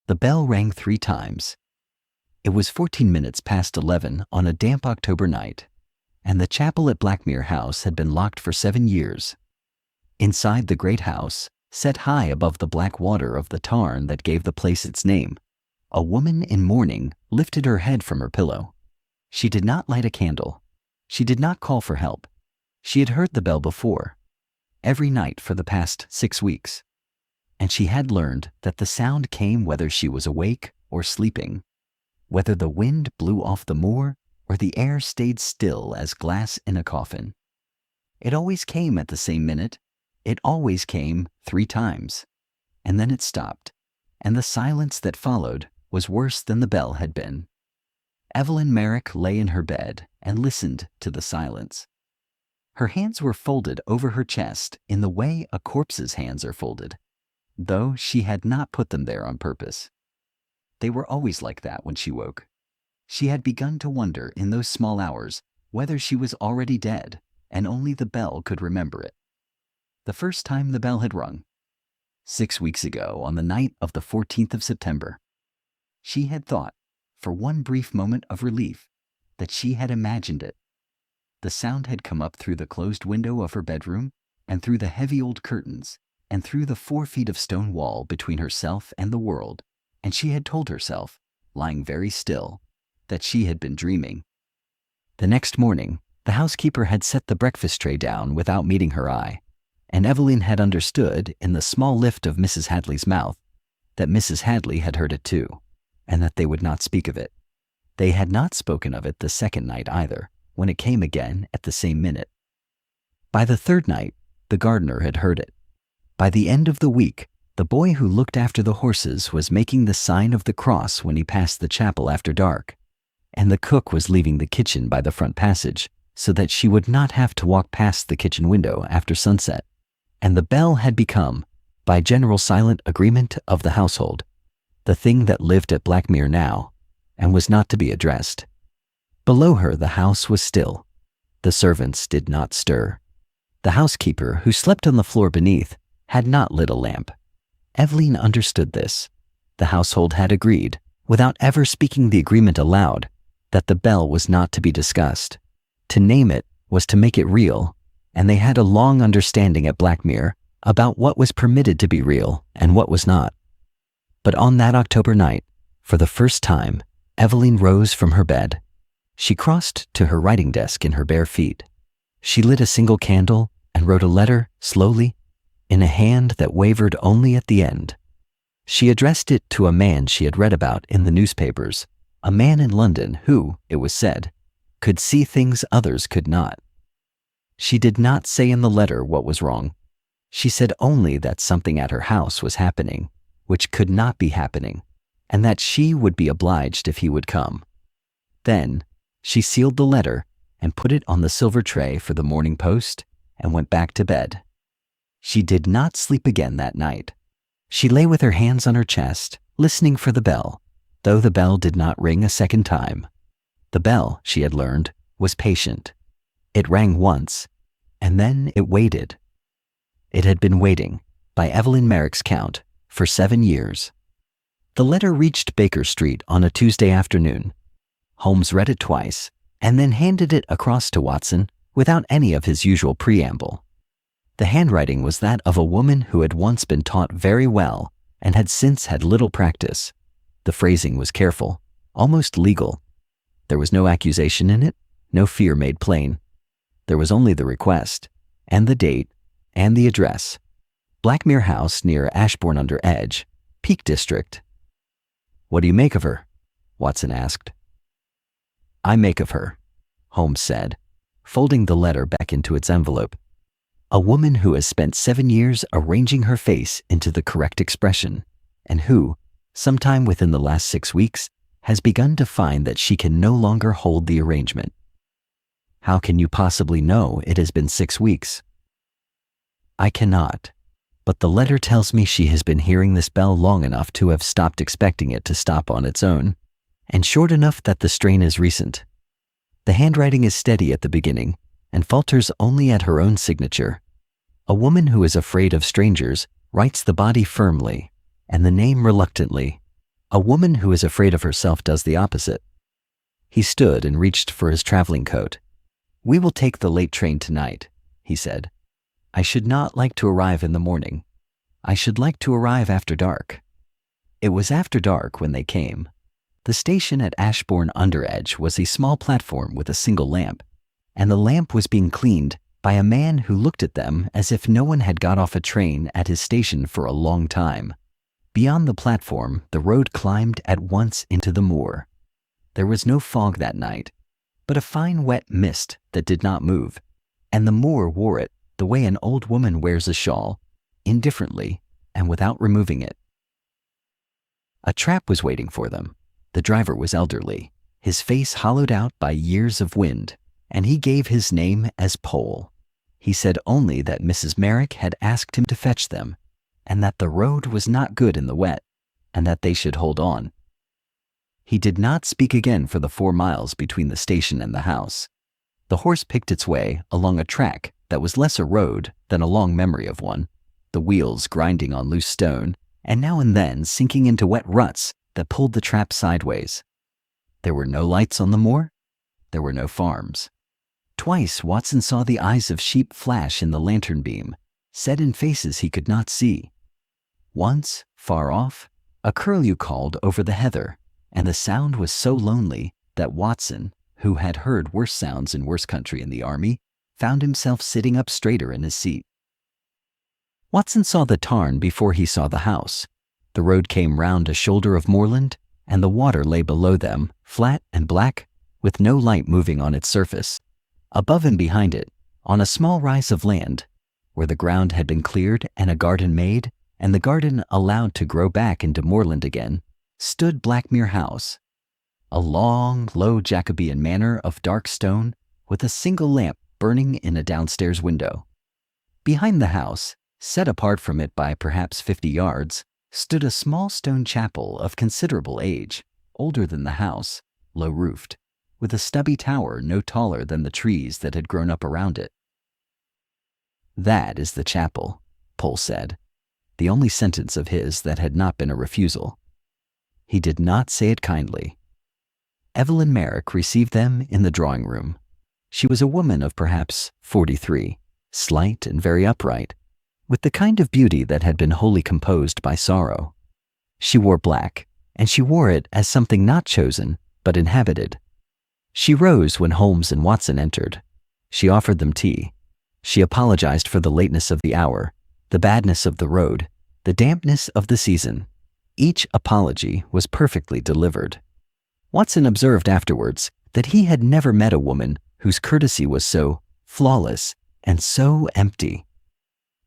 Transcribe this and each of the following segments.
The bell rang 3 times. It was 14 minutes past 11 on a damp October night, and the chapel at Blackmere House had been locked for 7 years. Inside the great house, set high above the black water of the tarn that gave the place its name, a woman in mourning lifted her head from her pillow. She did not light a candle. She did not call for help. She had heard the bell before, every night for the past 6 weeks, and she had learned that the sound came whether she was awake or sleeping, whether the wind blew off the moor or the air stayed still as glass in a coffin. It always came at the same minute. It always came 3 times, and then it stopped, and the silence that followed was worse than the bell had been. Evelyn Merrick lay in her bed and listened to the silence. Her hands were folded over her chest in the way a corpse's hands are folded, though she had not put them there on purpose. They were always like that when she woke. She had begun to wonder in those small hours whether she was already dead, and only the bell could remember it. The first time the bell had rung, 6 weeks ago on the night of the 14th of September, she had thought, for one brief moment of relief, that she had imagined it. The sound had come up through the closed window of her bedroom, and through the heavy old curtains, and through the 4 feet of stone wall between herself and the world, and she had told herself, lying very still, that she had been dreaming. The next morning, the housekeeper had set the breakfast tray down without meeting her eye, and Evelyn had understood in the small lift of Mrs. Hadley's mouth that Mrs. Hadley had heard it too, and that they would not speak of it. They had not spoken of it the second night either, when it came again at the same minute. By the third night, the gardener had heard it. By the end of the week, the boy who looked after the horses was making the sign of the cross when he passed the chapel after dark, and the cook was leaving the kitchen by the front passage so that she would not have to walk past the kitchen window after sunset. And the bell had become, by general silent agreement of the household, the thing that lived at Blackmere now, and was not to be addressed. Below her the house was still. The servants did not stir. The housekeeper, who slept on the floor beneath, had not lit a lamp. Evelyn understood this. The household had agreed, without ever speaking the agreement aloud, that the bell was not to be discussed. To name it was to make it real, and they had a long understanding at Blackmere about what was permitted to be real and what was not. But on that October night, for the first time, Evelyn rose from her bed. She crossed to her writing desk in her bare feet. She lit a single candle and wrote a letter slowly, in a hand that wavered only at the end. She addressed it to a man she had read about in the newspapers, a man in London who, it was said, could see things others could not. She did not say in the letter what was wrong. She said only that something at her house was happening, which could not be happening, and that she would be obliged if he would come. Then she sealed the letter and put it on the silver tray for the morning post and went back to bed. She did not sleep again that night. She lay with her hands on her chest, listening for the bell, though the bell did not ring a second time. The bell, she had learned, was patient. It rang once, and then it waited. It had been waiting, by Evelyn Merrick's count, for 7 years. The letter reached Baker Street on a Tuesday afternoon. Holmes read it twice, and then handed it across to Watson without any of his usual preamble. The handwriting was that of a woman who had once been taught very well and had since had little practice. The phrasing was careful, almost legal. There was no accusation in it, no fear made plain. There was only the request, and the date, and the address. Blackmere House near Ashbourne-under-Edge, Peak District. "What do you make of her?" Watson asked. "I make of her," Holmes said, folding the letter back into its envelope, "a woman who has spent 7 years arranging her face into the correct expression, and who, sometime within the last 6 weeks, has begun to find that she can no longer hold the arrangement." "How can you possibly know it has been 6 weeks?" "I cannot, but the letter tells me she has been hearing this bell long enough to have stopped expecting it to stop on its own, and short enough that the strain is recent. The handwriting is steady at the beginning, and falters only at her own signature. A woman who is afraid of strangers writes the body firmly, and the name reluctantly, A woman who is afraid of herself does the opposite. He stood and reached for his traveling coat. "We will take the late train tonight," he said. "I should not like to arrive in the morning. I should like to arrive after dark." It was after dark when they came. The station at Ashbourne-under-Edge was a small platform with a single lamp, and the lamp was being cleaned by a man who looked at them as if no one had got off a train at his station for a long time. Beyond the platform, the road climbed at once into the moor. There was no fog that night, but a fine wet mist that did not move, and the moor wore it the way an old woman wears a shawl, indifferently and without removing it. A trap was waiting for them. The driver was elderly, his face hollowed out by years of wind, and he gave his name as Pole. He said only that Mrs. Merrick had asked him to fetch them, and that the road was not good in the wet, and that they should hold on. He did not speak again for the 4 miles between the station and the house. The horse picked its way along a track that was less a road than a long memory of one, the wheels grinding on loose stone, and now and then sinking into wet ruts that pulled the trap sideways. There were no lights on the moor. There were no farms. Twice Watson saw the eyes of sheep flash in the lantern beam, set in faces he could not see. Once, far off, a curlew called over the heather, and the sound was so lonely that Watson, who had heard worse sounds in worse country in the army, found himself sitting up straighter in his seat. Watson saw the tarn before he saw the house. The road came round a shoulder of moorland, and the water lay below them, flat and black, with no light moving on its surface. Above and behind it, on a small rise of land, where the ground had been cleared and a garden made, and the garden allowed to grow back into moorland again, stood Blackmere House, a long, low Jacobean manor of dark stone with a single lamp burning in a downstairs window. Behind the house, set apart from it by perhaps 50 yards, stood a small stone chapel of considerable age, older than the house, low-roofed, with a stubby tower no taller than the trees that had grown up around it. "That is the chapel," Pole said, the only sentence of his that had not been a refusal. He did not say it kindly. Evelyn Merrick received them in the drawing-room. She was a woman of perhaps 43, slight and very upright, with the kind of beauty that had been wholly composed by sorrow. She wore black, and she wore it as something not chosen, but inhabited. She rose when Holmes and Watson entered. She offered them tea. She apologized for the lateness of the hour, the badness of the road, the dampness of the season. Each apology was perfectly delivered. Watson observed afterwards that he had never met a woman whose courtesy was so flawless and so empty.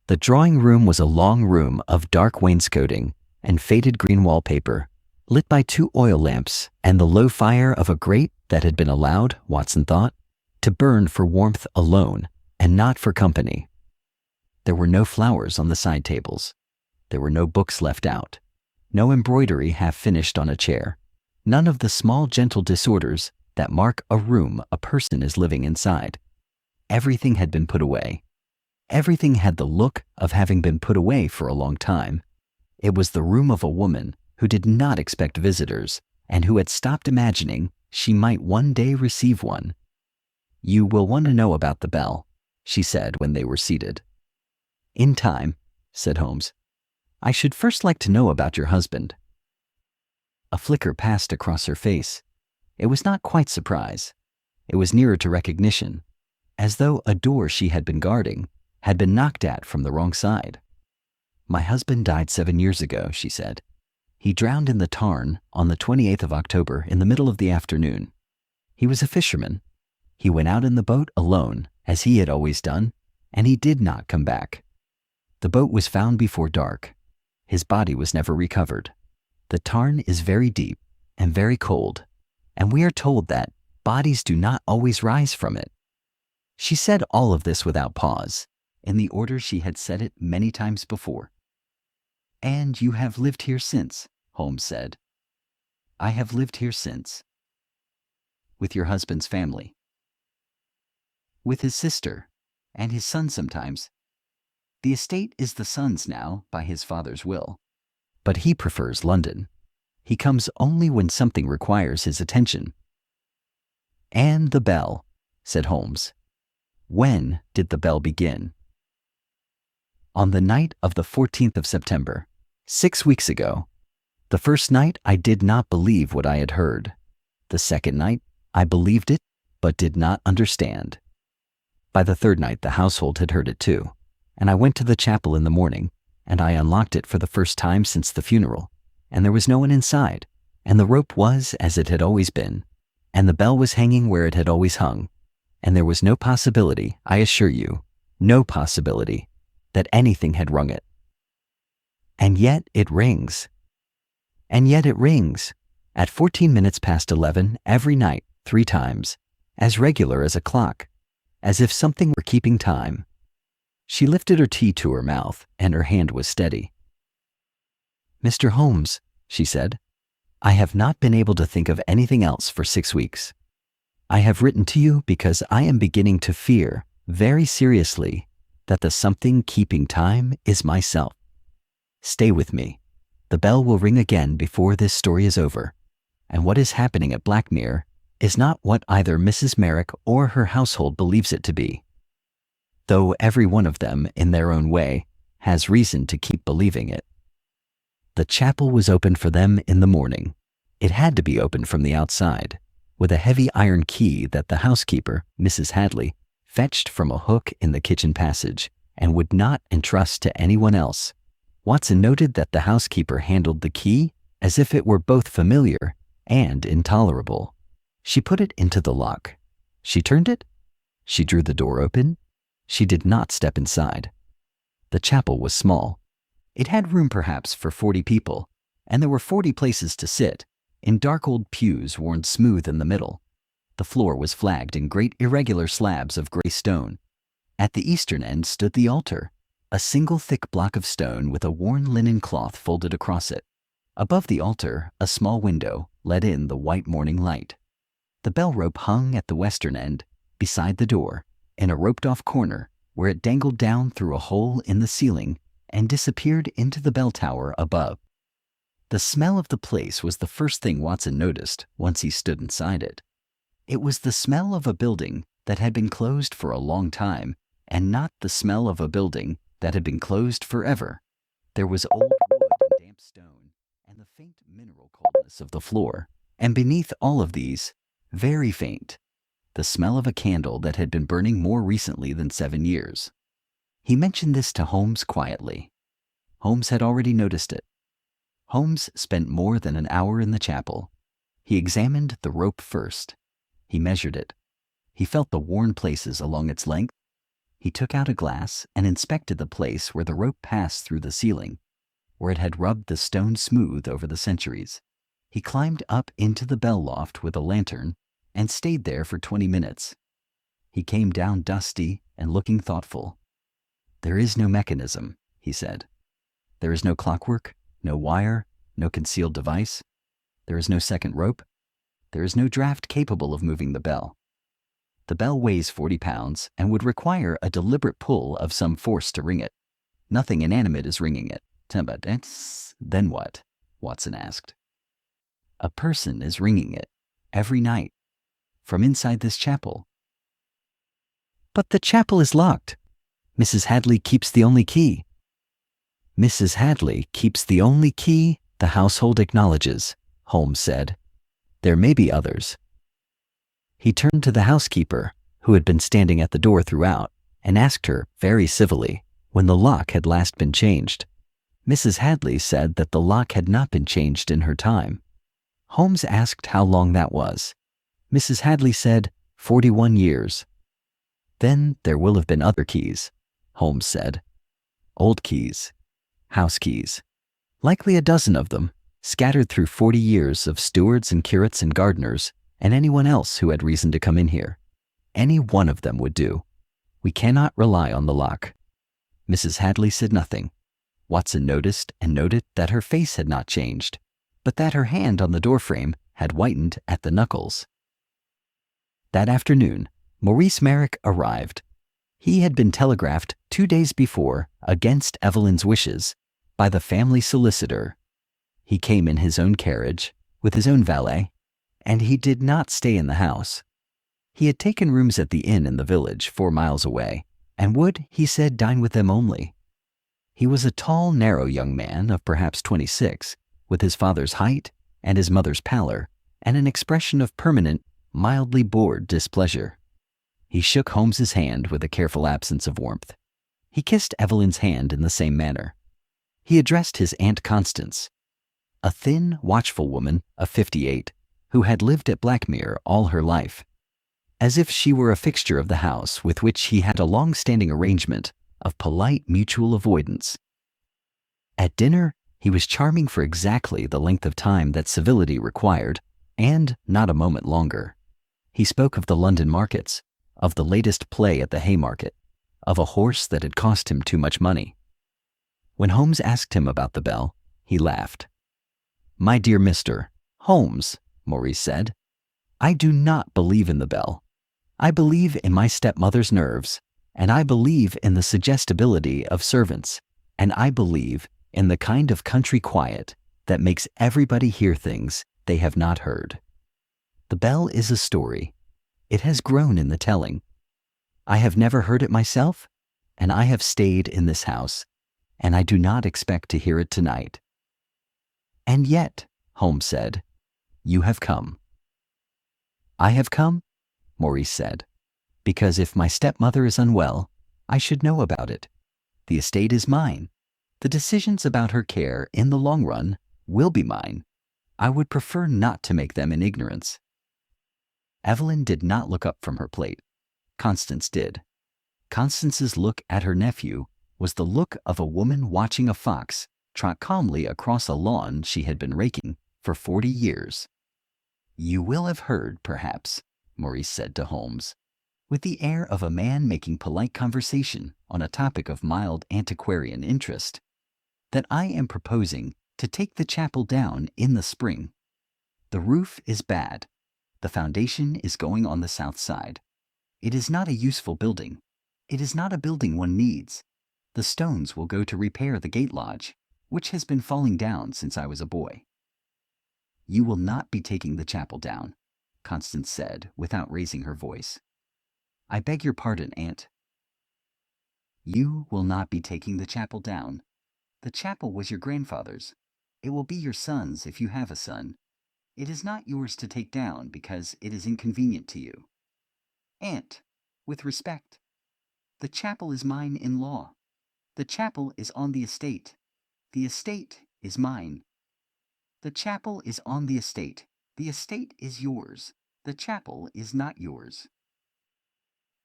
The drawing-room was a long room of dark wainscoting and faded green wallpaper, lit by 2 oil lamps and the low fire of a grate that had been allowed, Watson thought, to burn for warmth alone and not for company. There were no flowers on the side tables. There were no books left out, no embroidery half finished on a chair, none of the small gentle disorders that mark a room a person is living inside. Everything had been put away. Everything had the look of having been put away for a long time. It was the room of a woman who did not expect visitors and who had stopped imagining she might one day receive one. "You will want to know about the bell," she said when they were seated. "In time," said Holmes. "I should first like to know about your husband." A flicker passed across her face. It was not quite surprise. It was nearer to recognition, as though a door she had been guarding had been knocked at from the wrong side. "My husband died 7 years ago," she said. "He drowned in the tarn on the 28th of October in the middle of the afternoon. He was a fisherman. He went out in the boat alone, as he had always done, and he did not come back. The boat was found before dark. His body was never recovered. The tarn is very deep and very cold, and we are told that bodies do not always rise from it." She said all of this without pause, in the order she had said it many times before. "And you have lived here since," Holmes said. "I have lived here since." "With your husband's family?" "With his sister, and his son sometimes. The estate is the son's now, by his father's will. But he prefers London. He comes only when something requires his attention." "And the bell," said Holmes. "When did the bell begin?" "On the night of the 14th of September, 6 weeks ago. The first night I did not believe what I had heard. The second night I believed it, but did not understand. By the third night the household had heard it too, and I went to the chapel in the morning, and I unlocked it for the first time since the funeral, and there was no one inside, and the rope was as it had always been, and the bell was hanging where it had always hung, and there was no possibility, I assure you, no possibility, that anything had rung it. And yet it rings. And yet it rings, at 14 minutes past 11 every night, 3 times, as regular as a clock, as if something were keeping time." She lifted her tea to her mouth, and her hand was steady. "Mr. Holmes," she said, "I have not been able to think of anything else for 6 weeks. I have written to you because I am beginning to fear, very seriously, that the something keeping time is myself. Stay with me. The bell will ring again before this story is over, and what is happening at Blackmere is not what either Mrs. Merrick or her household believes it to be, though every one of them, in their own way, has reason to keep believing it. The chapel was opened for them in the morning. It had to be opened from the outside, with a heavy iron key that the housekeeper, Mrs. Hadley, fetched from a hook in the kitchen passage, and would not entrust to anyone else. Watson noted that the housekeeper handled the key as if it were both familiar and intolerable. She put it into the lock. She turned it. She drew the door open. She did not step inside. The chapel was small. It had room perhaps for 40 people, and there were 40 places to sit, in dark old pews worn smooth in the middle. The floor was flagged in great irregular slabs of gray stone. At the eastern end stood the altar, a single thick block of stone with a worn linen cloth folded across it. Above the altar, a small window let in the white morning light. The bell rope hung at the western end, beside the door, in a roped-off corner where it dangled down through a hole in the ceiling and disappeared into the bell tower above. The smell of the place was the first thing Watson noticed once he stood inside it. It was the smell of a building that had been closed for a long time, and not the smell of a building that had been closed forever. There was old wood and damp stone, and the faint mineral coldness of the floor, and beneath all of these, very faint, the smell of a candle that had been burning more recently than 7 years. He mentioned this to Holmes quietly. Holmes had already noticed it. Holmes spent more than an hour in the chapel. He examined the rope first. He measured it. He felt the worn places along its length. He took out a glass and inspected the place where the rope passed through the ceiling, where it had rubbed the stone smooth over the centuries. He climbed up into the bell loft with a lantern and stayed there for 20 minutes. He came down dusty and looking thoughtful. "There is no mechanism," he said. "There is no clockwork, no wire, no concealed device. There is no second rope. There is no draft capable of moving the bell. The bell weighs 40 pounds and would require a deliberate pull of some force to ring it. Nothing inanimate is ringing it." "Then what?" Watson asked. "A person is ringing it, every night, from inside this chapel." "But the chapel is locked. Mrs. Hadley keeps the only key." "Mrs. Hadley keeps the only key the household acknowledges," Holmes said. "There may be others." He turned to the housekeeper, who had been standing at the door throughout, and asked her, very civilly, when the lock had last been changed. Mrs. Hadley said that the lock had not been changed in her time. Holmes asked how long that was. Mrs. Hadley said 41 years. "Then there will have been other keys," Holmes said. "Old keys, house keys, likely a dozen of them, scattered through 40 years of stewards and curates and gardeners, and anyone else who had reason to come in here. Any one of them would do. We cannot rely on the lock." Mrs. Hadley said nothing. Watson noticed and noted that her face had not changed, but that her hand on the doorframe had whitened at the knuckles. That afternoon, Maurice Merrick arrived. He had been telegraphed 2 days before, against Evelyn's wishes, by the family solicitor. He came in his own carriage, with his own valet, and he did not stay in the house. He had taken rooms at the inn in the village 4 miles away, and would, he said, dine with them only. He was a tall, narrow young man of perhaps 26, with his father's height and his mother's pallor, and an expression of permanent, mildly bored displeasure. He shook Holmes's hand with a careful absence of warmth. He kissed Evelyn's hand in the same manner. He addressed his Aunt Constance, a thin, watchful woman of 58, who had lived at Blackmere all her life, as if she were a fixture of the house with which he had a long-standing arrangement of polite mutual avoidance. At dinner, he was charming for exactly the length of time that civility required, and not a moment longer. He spoke of the London markets, of the latest play at the Haymarket, of a horse that had cost him too much money. When Holmes asked him about the bell, he laughed. "My dear Mr. Holmes," Maurice said, "I do not believe in the bell. I believe in my stepmother's nerves, and I believe in the suggestibility of servants, and I believe in the kind of country quiet that makes everybody hear things they have not heard. The bell is a story. It has grown in the telling. I have never heard it myself, and I have stayed in this house, and I do not expect to hear it tonight." "And yet," Holmes said, "you have come." "I have come," Maurice said, "because if my stepmother is unwell, I should know about it. The estate is mine. The decisions about her care, in the long run, will be mine. I would prefer not to make them in ignorance." Evelyn did not look up from her plate. Constance did. Constance's look at her nephew was the look of a woman watching a fox trot calmly across a lawn she had been raking for 40 years. "You will have heard, perhaps," Maurice said to Holmes, with the air of a man making polite conversation on a topic of mild antiquarian interest, "that I am proposing to take the chapel down in the spring. The roof is bad. The foundation is going on the south side. It is not a useful building. It is not a building one needs. The stones will go to repair the gate lodge, which has been falling down since I was a boy." "You will not be taking the chapel down," Constance said without raising her voice. "I beg your pardon, Aunt." "You will not be taking the chapel down. The chapel was your grandfather's. It will be your son's if you have a son. It is not yours to take down because it is inconvenient to you. Aunt, with respect, the chapel is mine in law. The chapel is on the estate. The estate is mine. The chapel is on the estate. The estate is yours. The chapel is not yours."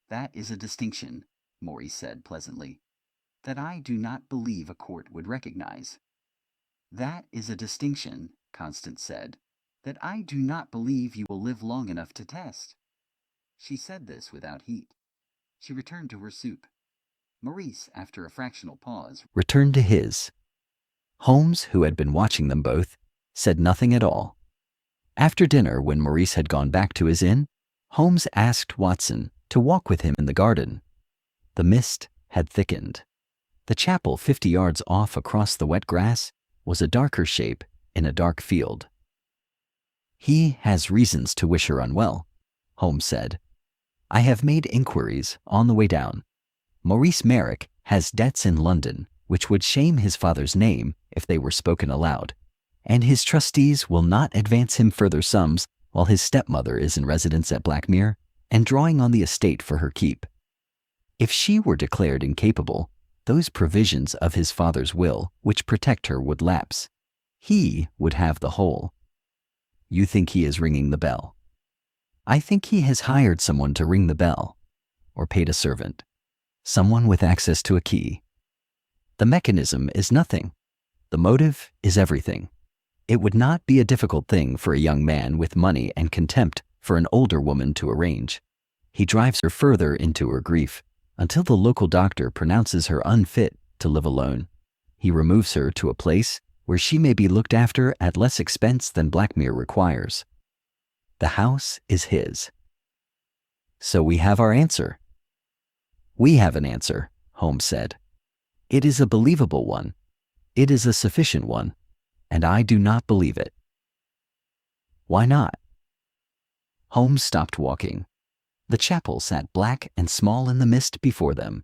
"That is a distinction," Maurice said pleasantly, "that I do not believe a court would recognize." "That is a distinction," Constance said, "that I do not believe you will live long enough to test." She said this without heat. She returned to her soup. Maurice, after a fractional pause, returned to his. Holmes, who had been watching them both, said nothing at all. After dinner, when Maurice had gone back to his inn, Holmes asked Watson to walk with him in the garden. The mist had thickened. The chapel 50 yards off across the wet grass was a darker shape in a dark field. "He has reasons to wish her unwell," Holmes said. "I have made inquiries on the way down. Maurice Merrick has debts in London which would shame his father's name if they were spoken aloud, and his trustees will not advance him further sums while his stepmother is in residence at Blackmere and drawing on the estate for her keep. If she were declared incapable, those provisions of his father's will which protect her would lapse. He would have the whole. You think he is ringing the bell. I think he has hired someone to ring the bell, or paid a servant, someone with access to a key. The mechanism is nothing. The motive is everything. It would not be a difficult thing for a young man with money and contempt for an older woman to arrange. He drives her further into her grief, until the local doctor pronounces her unfit to live alone. He removes her to a place where she may be looked after at less expense than Blackmere requires. The house is his. So we have our answer. We have an answer, Holmes said. It is a believable one. It is a sufficient one. and I do not believe it." "Why not?" Holmes stopped walking. The chapel sat black and small in the mist before them.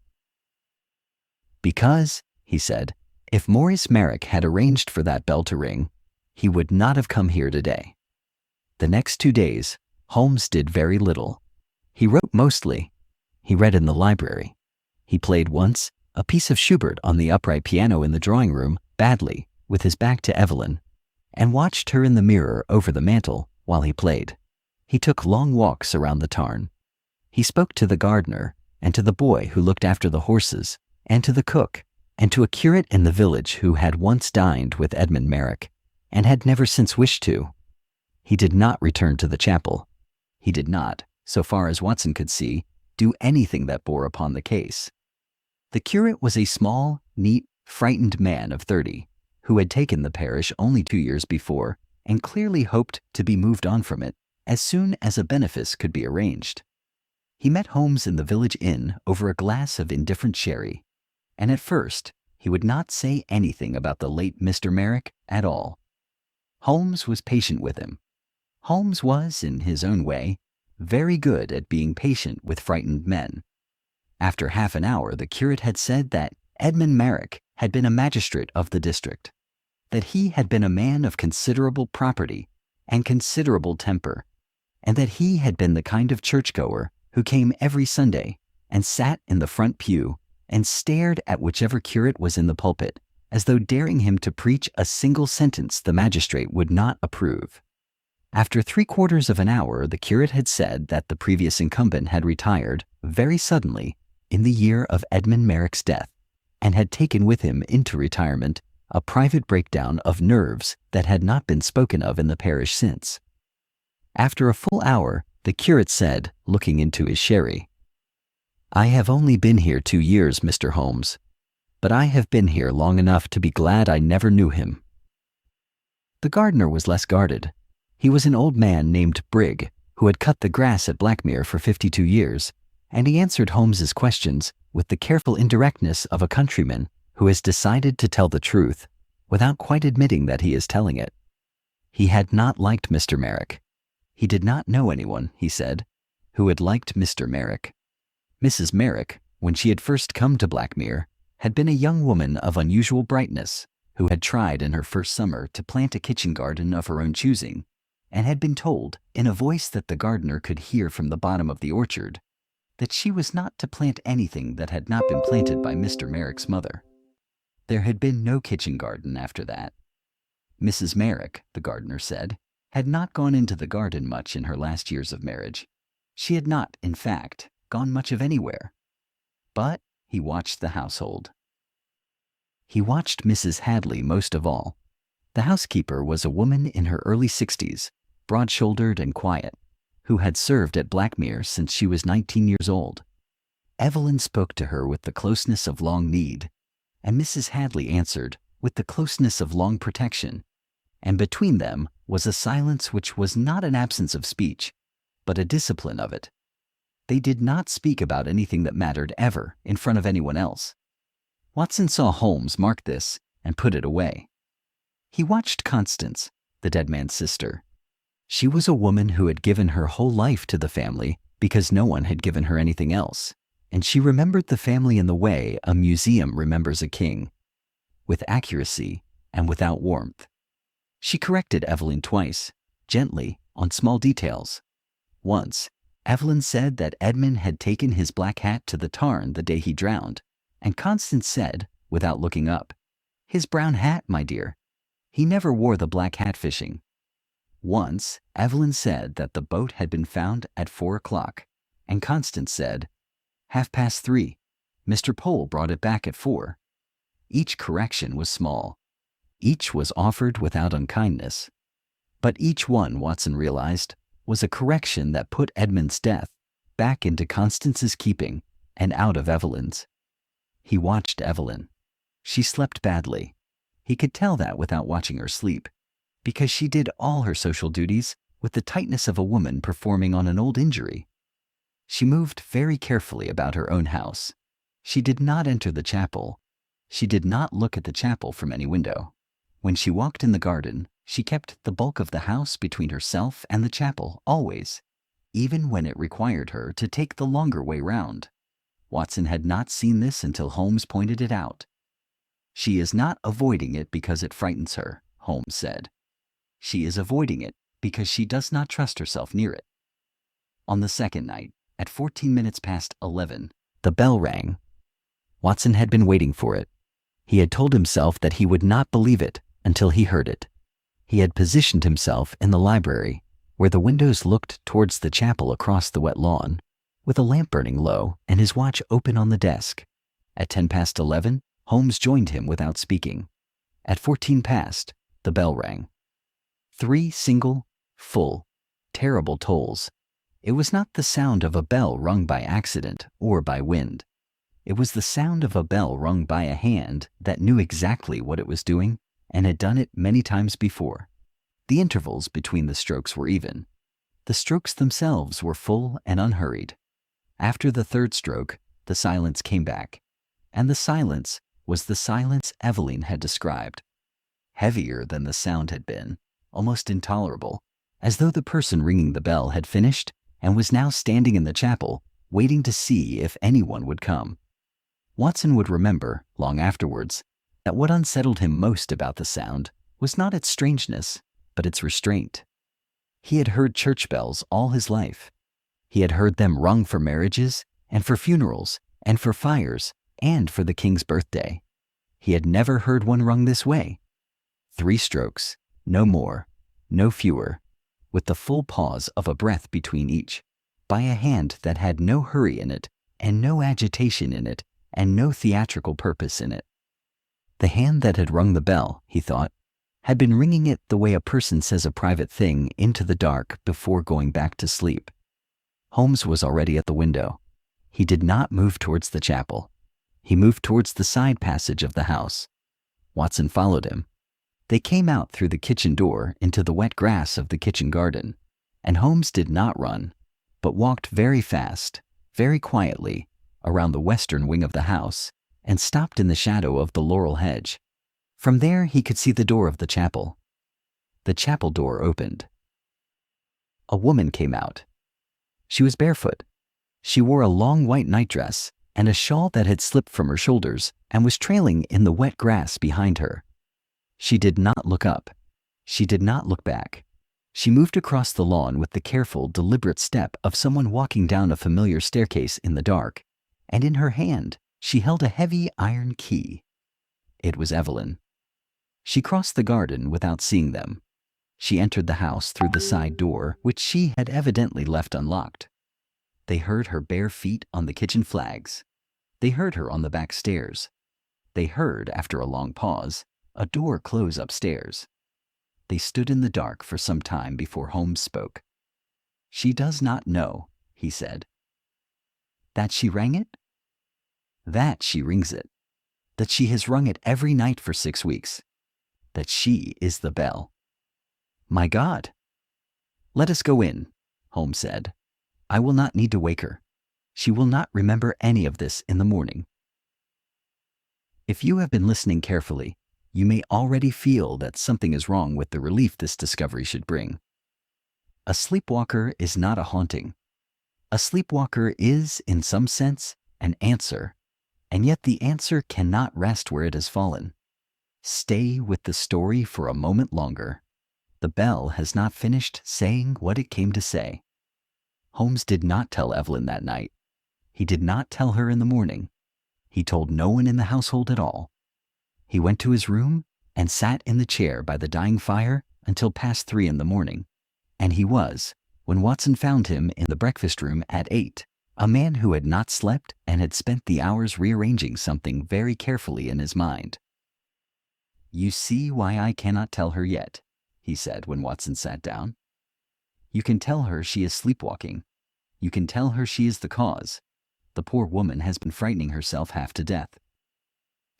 "Because," he said, "if Maurice Merrick had arranged for that bell to ring, he would not have come here today." The next 2 days, Holmes did very little. He wrote mostly. He read in the library. He played once a piece of Schubert on the upright piano in the drawing room, badly, with his back to Evelyn, and watched her in the mirror over the mantel while he played. He took long walks around the tarn. He spoke to the gardener, and to the boy who looked after the horses, and to the cook, and to a curate in the village who had once dined with Edmund Merrick, and had never since wished to. He did not return to the chapel. He did not, so far as Watson could see, do anything that bore upon the case. The curate was a small, neat, frightened man of 30, who had taken the parish only 2 years before, and clearly hoped to be moved on from it as soon as a benefice could be arranged. He met Holmes in the village inn over a glass of indifferent sherry, and at first he would not say anything about the late Mr. Merrick at all. Holmes was patient with him. Holmes was, in his own way, very good at being patient with frightened men. After half an hour, the curate had said that Edmund Merrick had been a magistrate of the district, that he had been a man of considerable property and considerable temper, and that he had been the kind of churchgoer who came every Sunday and sat in the front pew and stared at whichever curate was in the pulpit, as though daring him to preach a single sentence the magistrate would not approve. After 3/4 of an hour, the curate had said that the previous incumbent had retired very suddenly in the year of Edmund Merrick's death, and had taken with him into retirement a private breakdown of nerves that had not been spoken of in the parish since. After a full hour, the curate said, looking into his sherry, "I have only been here 2 years, Mr. Holmes, but I have been here long enough to be glad I never knew him." The gardener was less guarded. He was an old man named Brigg, who had cut the grass at Blackmere for 52 years, and he answered Holmes's questions with the careful indirectness of a countryman who has decided to tell the truth without quite admitting that he is telling it. He had not liked Mr. Merrick. He did not know anyone, he said, who had liked Mr. Merrick. Mrs. Merrick, when she had first come to Blackmere, had been a young woman of unusual brightness, who had tried in her first summer to plant a kitchen garden of her own choosing, and had been told, in a voice that the gardener could hear from the bottom of the orchard, that she was not to plant anything that had not been planted by Mr. Merrick's mother. There had been no kitchen garden after that. Mrs. Merrick, the gardener said, had not gone into the garden much in her last years of marriage. She had not, in fact, gone much of anywhere. But he watched the household. He watched Mrs. Hadley most of all. The housekeeper was a woman in her early 60s, broad-shouldered and quiet, who had served at Blackmere since she was 19 years old. Evelyn spoke to her with the closeness of long need, and Mrs. Hadley answered with the closeness of long protection, and between them was a silence which was not an absence of speech, but a discipline of it. They did not speak about anything that mattered ever in front of anyone else. Watson saw Holmes mark this and put it away. He watched Constance, the dead man's sister. She was a woman who had given her whole life to the family because no one had given her anything else, and she remembered the family in the way a museum remembers a king, with accuracy and without warmth. She corrected Evelyn twice, gently, on small details. Once, Evelyn said that Edmund had taken his black hat to the tarn the day he drowned, and Constance said, without looking up, "His brown hat, my dear. He never wore the black hat fishing." Once, Evelyn said that the boat had been found at 4 o'clock, and Constance said, 3:30. Mr. Pole brought it back at 4. Each correction was small. Each was offered without unkindness. But each one, Watson realized, was a correction that put Edmund's death back into Constance's keeping and out of Evelyn's. He watched Evelyn. She slept badly. He could tell that without watching her sleep, because she did all her social duties with the tightness of a woman performing on an old injury. She moved very carefully about her own house. She did not enter the chapel. She did not look at the chapel from any window. When she walked in the garden, she kept the bulk of the house between herself and the chapel, always, even when it required her to take the longer way round. Watson had not seen this until Holmes pointed it out. "She is not avoiding it because it frightens her," Holmes said. "She is avoiding it because she does not trust herself near it." On the second night, at 14 minutes past 11, the bell rang. Watson had been waiting for it. He had told himself that he would not believe it until he heard it. He had positioned himself in the library, where the windows looked towards the chapel across the wet lawn, with a lamp burning low and his watch open on the desk. At 10 past 11, Holmes joined him without speaking. At 14 past, the bell rang. 3 single, full, terrible tolls. It was not the sound of a bell rung by accident or by wind. It was the sound of a bell rung by a hand that knew exactly what it was doing and had done it many times before. The intervals between the strokes were even. The strokes themselves were full and unhurried. After the third stroke, the silence came back, and the silence was the silence Evelyn had described. Heavier than the sound had been, almost intolerable, as though the person ringing the bell had finished and was now standing in the chapel, waiting to see if anyone would come. Watson would remember, long afterwards, that what unsettled him most about the sound was not its strangeness, but its restraint. He had heard church bells all his life. He had heard them rung for marriages, and for funerals, and for fires, and for the king's birthday. He had never heard one rung this way. 3 strokes, no more, no fewer, with the full pause of a breath between each, by a hand that had no hurry in it, and no agitation in it, and no theatrical purpose in it. The hand that had rung the bell, he thought, had been ringing it the way a person says a private thing into the dark before going back to sleep. Holmes was already at the window. He did not move towards the chapel. He moved towards the side passage of the house. Watson followed him. They came out through the kitchen door into the wet grass of the kitchen garden, and Holmes did not run, but walked very fast, very quietly, around the western wing of the house, and stopped in the shadow of the laurel hedge. From there he could see the door of the chapel. The chapel door opened. A woman came out. She was barefoot. She wore a long white nightdress and a shawl that had slipped from her shoulders and was trailing in the wet grass behind her. She did not look up. She did not look back. She moved across the lawn with the careful, deliberate step of someone walking down a familiar staircase in the dark, and in her hand she held a heavy iron key. It was Evelyn. She crossed the garden without seeing them. She entered the house through the side door, which she had evidently left unlocked. They heard her bare feet on the kitchen flags. They heard her on the back stairs. They heard, after a long pause, a door close upstairs. They stood in the dark for some time before Holmes spoke. "She does not know," he said. "That she rang it?" "That she rings it. That she has rung it every night for 6 weeks. That she is the bell." "My God!" "Let us go in," Holmes said. "I will not need to wake her. She will not remember any of this in the morning." If you have been listening carefully, you may already feel that something is wrong with the relief this discovery should bring. A sleepwalker is not a haunting. A sleepwalker is, in some sense, an answer, and yet the answer cannot rest where it has fallen. Stay with the story for a moment longer. The bell has not finished saying what it came to say. Holmes did not tell Evelyn that night. He did not tell her in the morning. He told no one in the household at all. He went to his room and sat in the chair by the dying fire until past 3 in the morning, and he was, when Watson found him in the breakfast room at 8, a man who had not slept and had spent the hours rearranging something very carefully in his mind. "You see why I cannot tell her yet," he said when Watson sat down. "You can tell her she is sleepwalking. You can tell her she is the cause. The poor woman has been frightening herself half to death."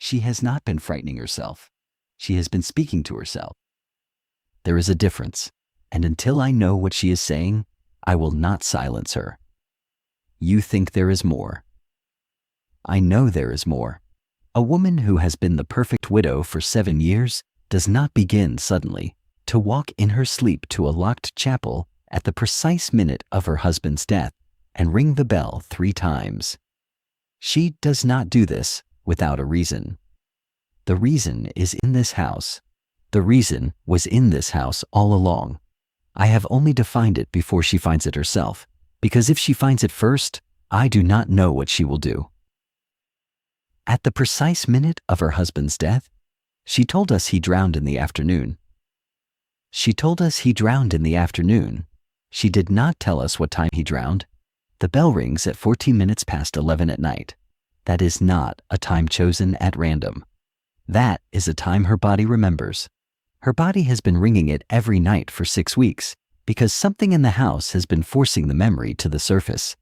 "She has not been frightening herself. She has been speaking to herself." "There is a difference, and until I know what she is saying, I will not silence her." "You think there is more." "I know there is more. A woman who has been the perfect widow for 7 years does not begin suddenly to walk in her sleep to a locked chapel at the precise minute of her husband's death and ring the bell 3 times. She does not do this without a reason. The reason is in this house. The reason was in this house all along. I have only defined it before she finds it herself, because if she finds it first, I do not know what she will do. At the precise minute of her husband's death, she told us he drowned in the afternoon. She told us he drowned in the afternoon. She did not tell us what time he drowned. The bell rings at 14 minutes past 11 at night. That is not a time chosen at random. That is a time her body remembers. Her body has been ringing it every night for 6 weeks because something in the house has been forcing the memory to the surface.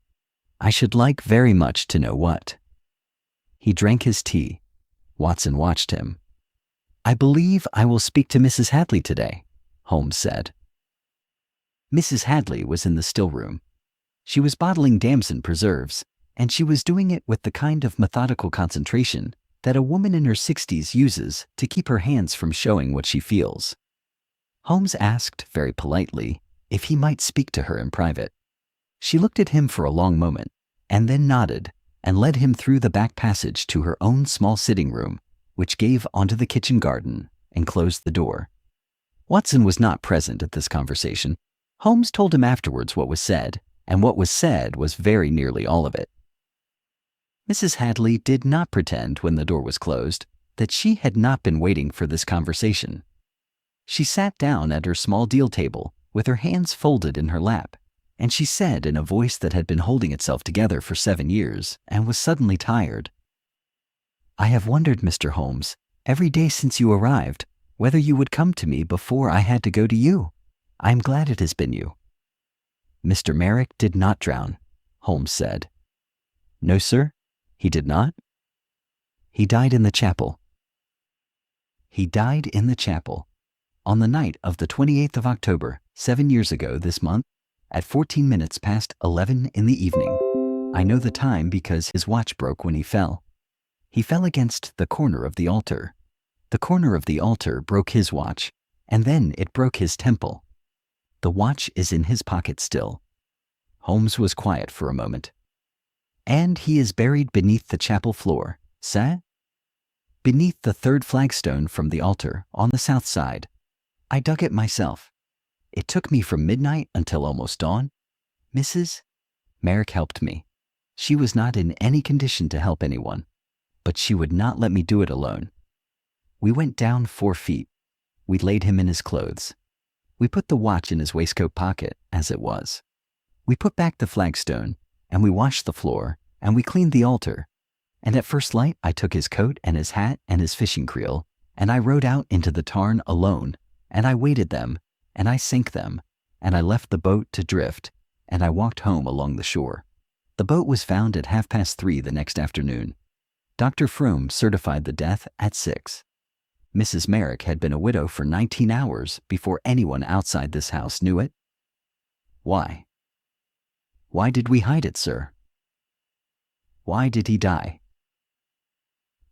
I should like very much to know what. He drank his tea. Watson watched him. I believe I will speak to Mrs. Hadley today, Holmes said. Mrs. Hadley was in the still room. She was bottling damson preserves, and she was doing it with the kind of methodical concentration that a woman in her 60s uses to keep her hands from showing what she feels. Holmes asked very politely if he might speak to her in private. She looked at him for a long moment, and then nodded and led him through the back passage to her own small sitting room, which gave onto the kitchen garden, and closed the door. Watson was not present at this conversation. Holmes told him afterwards what was said, and what was said was very nearly all of it. Mrs. Hadley did not pretend when the door was closed that she had not been waiting for this conversation. She sat down at her small deal table with her hands folded in her lap, and she said in a voice that had been holding itself together for 7 years and was suddenly tired, I have wondered, Mr. Holmes, every day since you arrived, whether you would come to me before I had to go to you. I am glad it has been you. Mr. Merrick did not drown, Holmes said. No, sir, he did not. He died in the chapel. He died in the chapel on the night of the 28th of October, 7 years ago this month, at 14 minutes past 11 in the evening. I know the time because his watch broke when he fell. He fell against the corner of the altar. The corner of the altar broke his watch, and then it broke his temple. The watch is in his pocket still. Holmes was quiet for a moment. And he is buried beneath the chapel floor, sir? Beneath the 3rd flagstone from the altar, on the south side. I dug it myself. It took me from midnight until almost dawn. Mrs. Merrick helped me. She was not in any condition to help anyone, but she would not let me do it alone. We went down 4 feet. We laid him in his clothes. We put the watch in his waistcoat pocket, as it was. We put back the flagstone, and we washed the floor, and we cleaned the altar. And at first light, I took his coat and his hat and his fishing creel, and I rowed out into the tarn alone, and I weighted them, and I sank them, and I left the boat to drift, and I walked home along the shore. The boat was found at 3:30 the next afternoon. Dr. Froome certified the death at 6. Mrs. Merrick had been a widow for 19 hours before anyone outside this house knew it. Why? Why did we hide it, sir? Why did he die?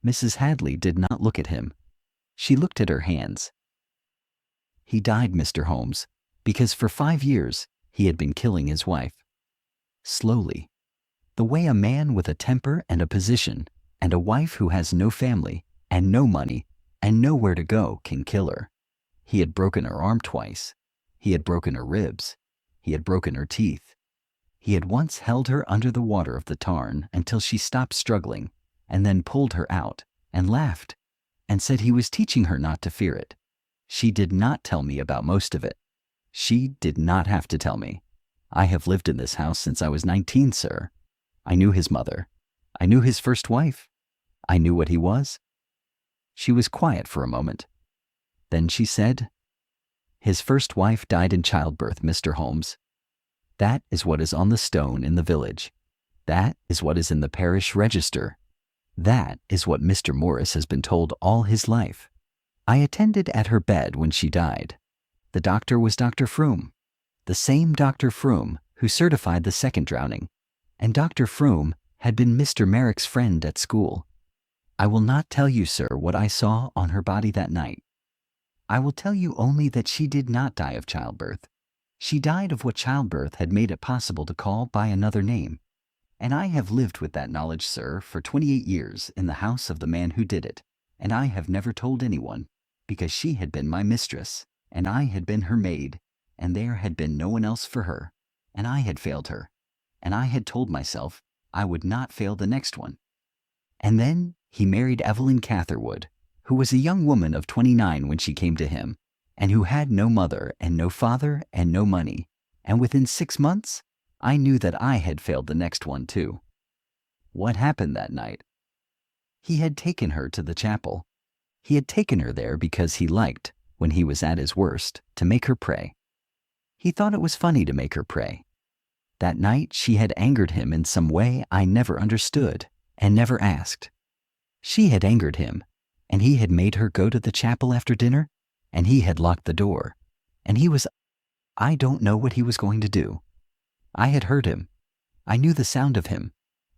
Mrs. Hadley did not look at him. She looked at her hands. He died, Mr. Holmes, because for 5 years he had been killing his wife. Slowly. The way a man with a temper and a position, and a wife who has no family, and no money, and nowhere to go can kill her. He had broken her arm twice. He had broken her ribs. He had broken her teeth. He had once held her under the water of the tarn until she stopped struggling, and then pulled her out, and laughed, and said he was teaching her not to fear it. She did not tell me about most of it. She did not have to tell me. I have lived in this house since I was 19, sir. I knew his mother. I knew his first wife. I knew what he was. She was quiet for a moment. Then she said, His first wife died in childbirth, Mr. Holmes. That is what is on the stone in the village. That is what is in the parish register. That is what Mr. Morris has been told all his life. I attended at her bed when she died. The doctor was Dr. Froome, the same Dr. Froome who certified the second drowning, and Dr. Froome had been Mr. Merrick's friend at school. I will not tell you, sir, what I saw on her body that night. I will tell you only that she did not die of childbirth. She died of what childbirth had made it possible to call by another name. And I have lived with that knowledge, sir, for 28 years in the house of the man who did it, and I have never told anyone, because she had been my mistress, and I had been her maid, and there had been no one else for her, and I had failed her, and I had told myself I would not fail the next one. And then he married Evelyn Catherwood, who was a young woman of 29 when she came to him, and who had no mother and no father and no money, and within 6 months, I knew that I had failed the next one too. What happened that night? He had taken her to the chapel. He had taken her there because he liked, when he was at his worst, to make her pray. He thought it was funny to make her pray. That night she had angered him in some way I never understood and never asked. She had angered him, and he had made her go to the chapel after dinner, and he had locked the door, and I don't know what he was going to do. I had heard him. I knew the sound of him.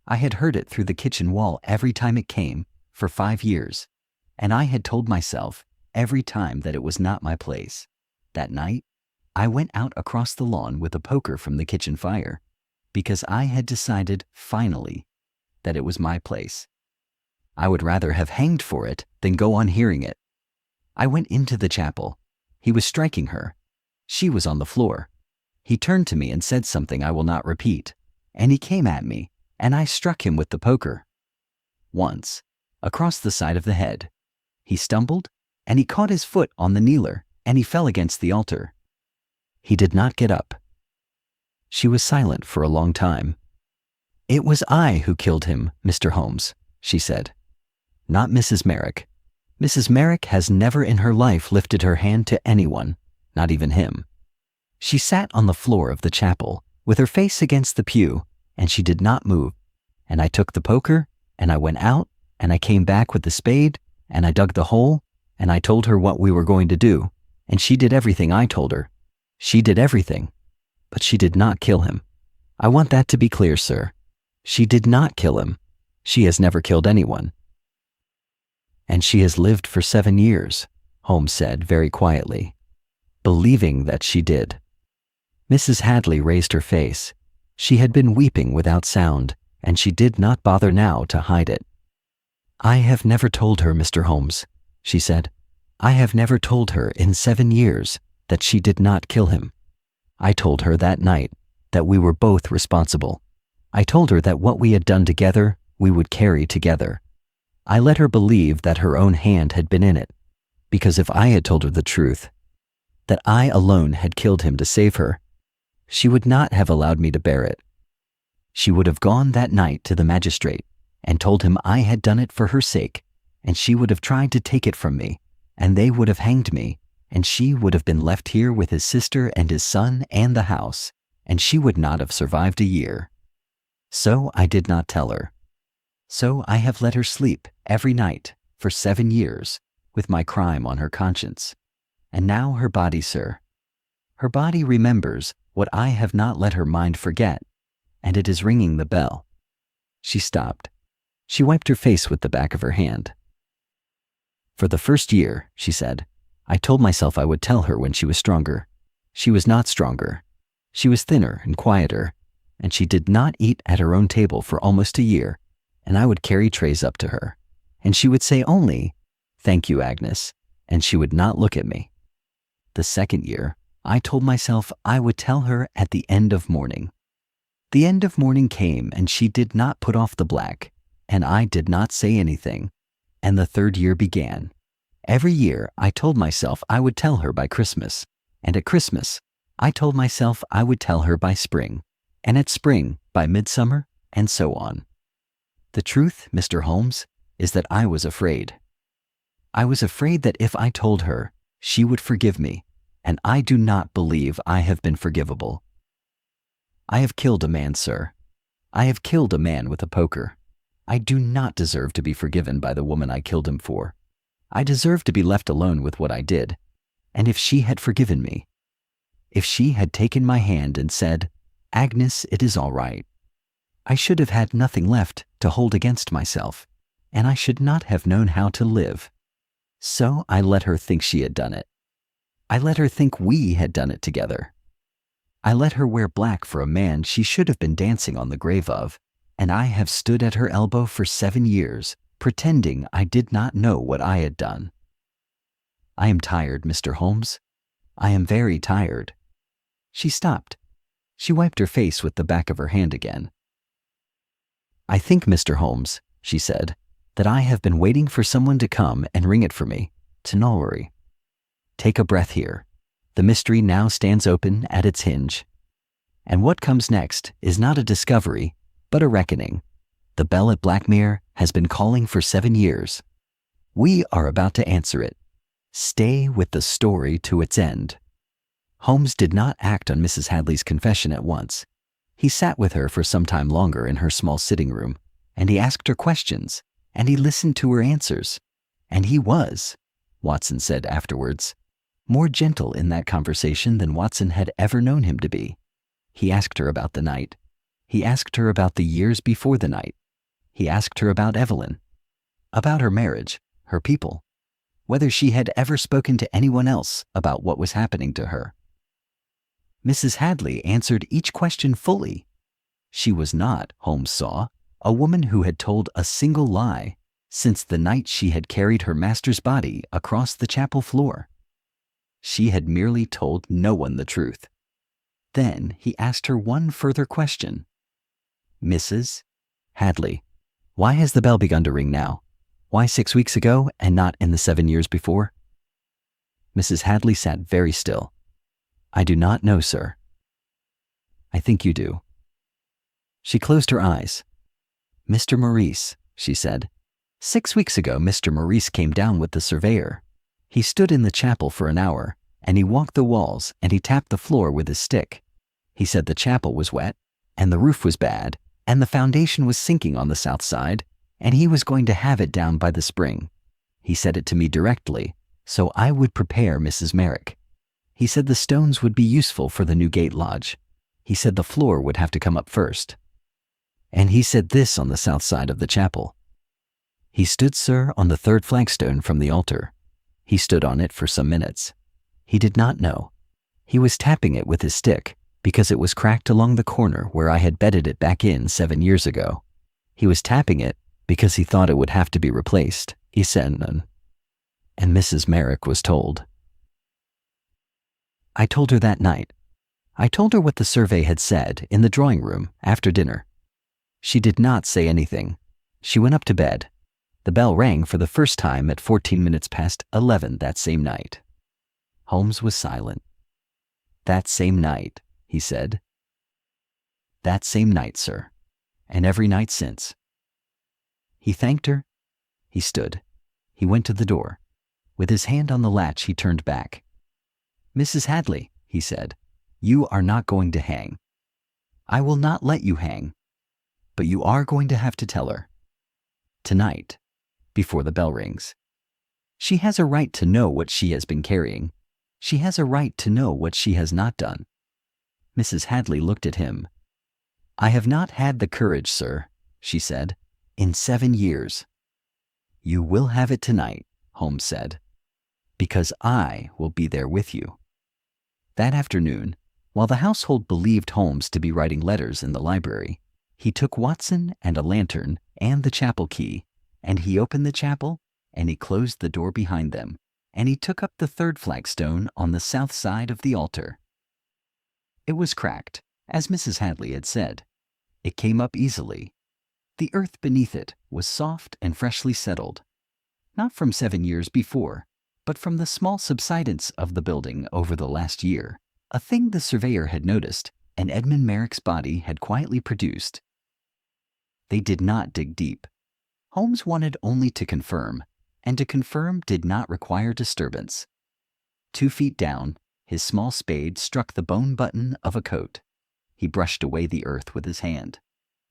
I had heard it through the kitchen wall every time it came, for 5 years, and I had told myself every time that it was not my place. That night, I went out across the lawn with a poker from the kitchen fire, because I had decided, finally, that it was my place. I would rather have hanged for it than go on hearing it. I went into the chapel. He was striking her. She was on the floor. He turned to me and said something I will not repeat, and he came at me, and I struck him with the poker. Once, across the side of the head. He stumbled, and he caught his foot on the kneeler, and he fell against the altar. He did not get up. She was silent for a long time. "It was I who killed him, Mr. Holmes," she said. "Not Mrs. Merrick. Mrs. Merrick has never in her life lifted her hand to anyone, not even him." She sat on the floor of the chapel, with her face against the pew, and she did not move. And I took the poker, and I went out, and I came back with the spade, and I dug the hole, and I told her what we were going to do, and she did everything I told her. She did everything, but she did not kill him. I want that to be clear, sir. She did not kill him. She has never killed anyone. And she has lived for 7 years, Holmes said very quietly, believing that she did. Mrs. Hadley raised her face. She had been weeping without sound, and she did not bother now to hide it. "I have never told her, Mr. Holmes," she said. "I have never told her in 7 years that she did not kill him. I told her that night that we were both responsible. I told her that what we had done together, we would carry together. I let her believe that her own hand had been in it, because if I had told her the truth, that I alone had killed him to save her, she would not have allowed me to bear it. She would have gone that night to the magistrate and told him I had done it for her sake, and she would have tried to take it from me, and they would have hanged me, and she would have been left here with his sister and his son and the house, and she would not have survived a year. So I did not tell her. So I have let her sleep every night for 7 years with my crime on her conscience. And now her body, sir. Her body remembers what I have not let her mind forget, and it is ringing the bell." She stopped. She wiped her face with the back of her hand. "For the first year," she said, "I told myself I would tell her when she was stronger. She was not stronger. She was thinner and quieter, and she did not eat at her own table for almost a year, and I would carry trays up to her, and she would say only, 'Thank you, Agnes,' and she would not look at me. The second year, I told myself I would tell her at the end of mourning. The end of mourning came, and she did not put off the black, and I did not say anything, and the third year began. Every year, I told myself I would tell her by Christmas, and at Christmas, I told myself I would tell her by spring, and at spring, by midsummer, and so on. The truth, Mr. Holmes, is that I was afraid. I was afraid that if I told her, she would forgive me, and I do not believe I have been forgivable. I have killed a man, sir. I have killed a man with a poker. I do not deserve to be forgiven by the woman I killed him for. I deserve to be left alone with what I did. And if she had forgiven me, if she had taken my hand and said, 'Agnes, it is all right,' I should have had nothing left to hold against myself, and I should not have known how to live. So I let her think she had done it, I let her think we had done it together. I let her wear black for a man she should have been dancing on the grave of, and I have stood at her elbow for 7 years, pretending I did not know what I had done. I am tired, Mr. Holmes. I am very tired." She stopped. She wiped her face with the back of her hand again. "I think, Mr. Holmes," she said, "that I have been waiting for someone to come and ring it for me, to Nolwery. Take a breath here. The mystery now stands open at its hinge. And what comes next is not a discovery, but a reckoning. The bell at Blackmere has been calling for 7 years. We are about to answer it. Stay with the story to its end." Holmes did not act on Mrs. Hadley's confession at once. He sat with her for some time longer in her small sitting room, and he asked her questions, and he listened to her answers. And he was, Watson said afterwards, more gentle in that conversation than Watson had ever known him to be. He asked her about the night. He asked her about the years before the night. He asked her about Evelyn, about her marriage, her people, whether she had ever spoken to anyone else about what was happening to her. Mrs. Hadley answered each question fully. She was not, Holmes saw, a woman who had told a single lie since the night she had carried her master's body across the chapel floor. She had merely told no one the truth. Then he asked her one further question. "Mrs. Hadley, why has the bell begun to ring now? Why 6 weeks ago and not in the 7 years before?" Mrs. Hadley sat very still. "I do not know, sir." "I think you do." She closed her eyes. "Mr. Maurice," she said. "6 weeks ago Mr. Maurice came down with the surveyor. He stood in the chapel for an hour, and he walked the walls and he tapped the floor with his stick. He said the chapel was wet, and the roof was bad, and the foundation was sinking on the south side, and he was going to have it down by the spring. He said it to me directly, so I would prepare Mrs. Merrick. He said the stones would be useful for the new gate lodge. He said the floor would have to come up first. And he said this on the south side of the chapel. He stood, sir, on the 3rd flagstone from the altar. He stood on it for some minutes. He did not know. He was tapping it with his stick because it was cracked along the corner where I had bedded it back in 7 years ago. He was tapping it because he thought it would have to be replaced, he said, and Mrs. Merrick was told. I told her that night. I told her what the survey had said in the drawing room after dinner. She did not say anything. She went up to bed. The bell rang for the first time at 14 minutes past 11 that same night. Holmes was silent. "That same night," he said. "That same night, sir, and every night since." He thanked her. He stood. He went to the door. With his hand on the latch, he turned back. "Mrs. Hadley," he said, "you are not going to hang. I will not let you hang. But you are going to have to tell her. Tonight, before the bell rings. She has a right to know what she has been carrying. She has a right to know what she has not done." Mrs. Hadley looked at him. "I have not had the courage, sir," she said, "in 7 years. "You will have it tonight," Holmes said, "because I will be there with you." That afternoon, while the household believed Holmes to be writing letters in the library, he took Watson and a lantern and the chapel key, and he opened the chapel, and he closed the door behind them, and he took up the 3rd flagstone on the south side of the altar. It was cracked, as Mrs. Hadley had said. It came up easily. The earth beneath it was soft and freshly settled, not from 7 years before, but from the small subsidence of the building over the last year, a thing the surveyor had noticed and Edmund Merrick's body had quietly produced. They did not dig deep. Holmes wanted only to confirm, and to confirm did not require disturbance. 2 feet down, his small spade struck the bone button of a coat. He brushed away the earth with his hand.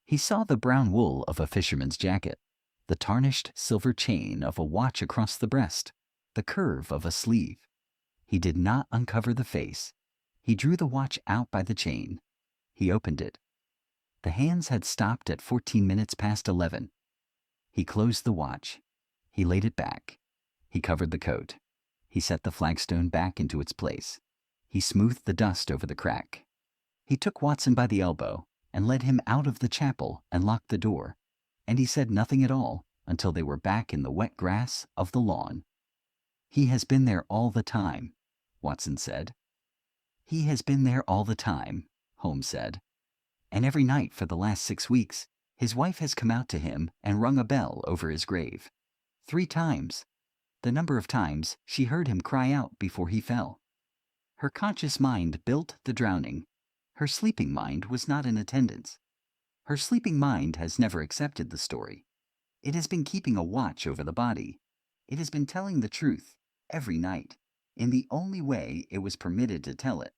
He saw the brown wool of a fisherman's jacket, the tarnished silver chain of a watch across the breast, the curve of a sleeve. He did not uncover the face. He drew the watch out by the chain. He opened it. The hands had stopped at 14 minutes past 11. He closed the watch. He laid it back. He covered the coat. He set the flagstone back into its place. He smoothed the dust over the crack. He took Watson by the elbow and led him out of the chapel and locked the door, and he said nothing at all until they were back in the wet grass of the lawn. "He has been there all the time," Watson said. "He has been there all the time," Holmes said. "And every night for the last 6 weeks, his wife has come out to him and rung a bell over his grave. 3 times. The number of times she heard him cry out before he fell. Her conscious mind built the drowning. Her sleeping mind was not in attendance. Her sleeping mind has never accepted the story. It has been keeping a watch over the body. It has been telling the truth every night, in the only way it was permitted to tell it.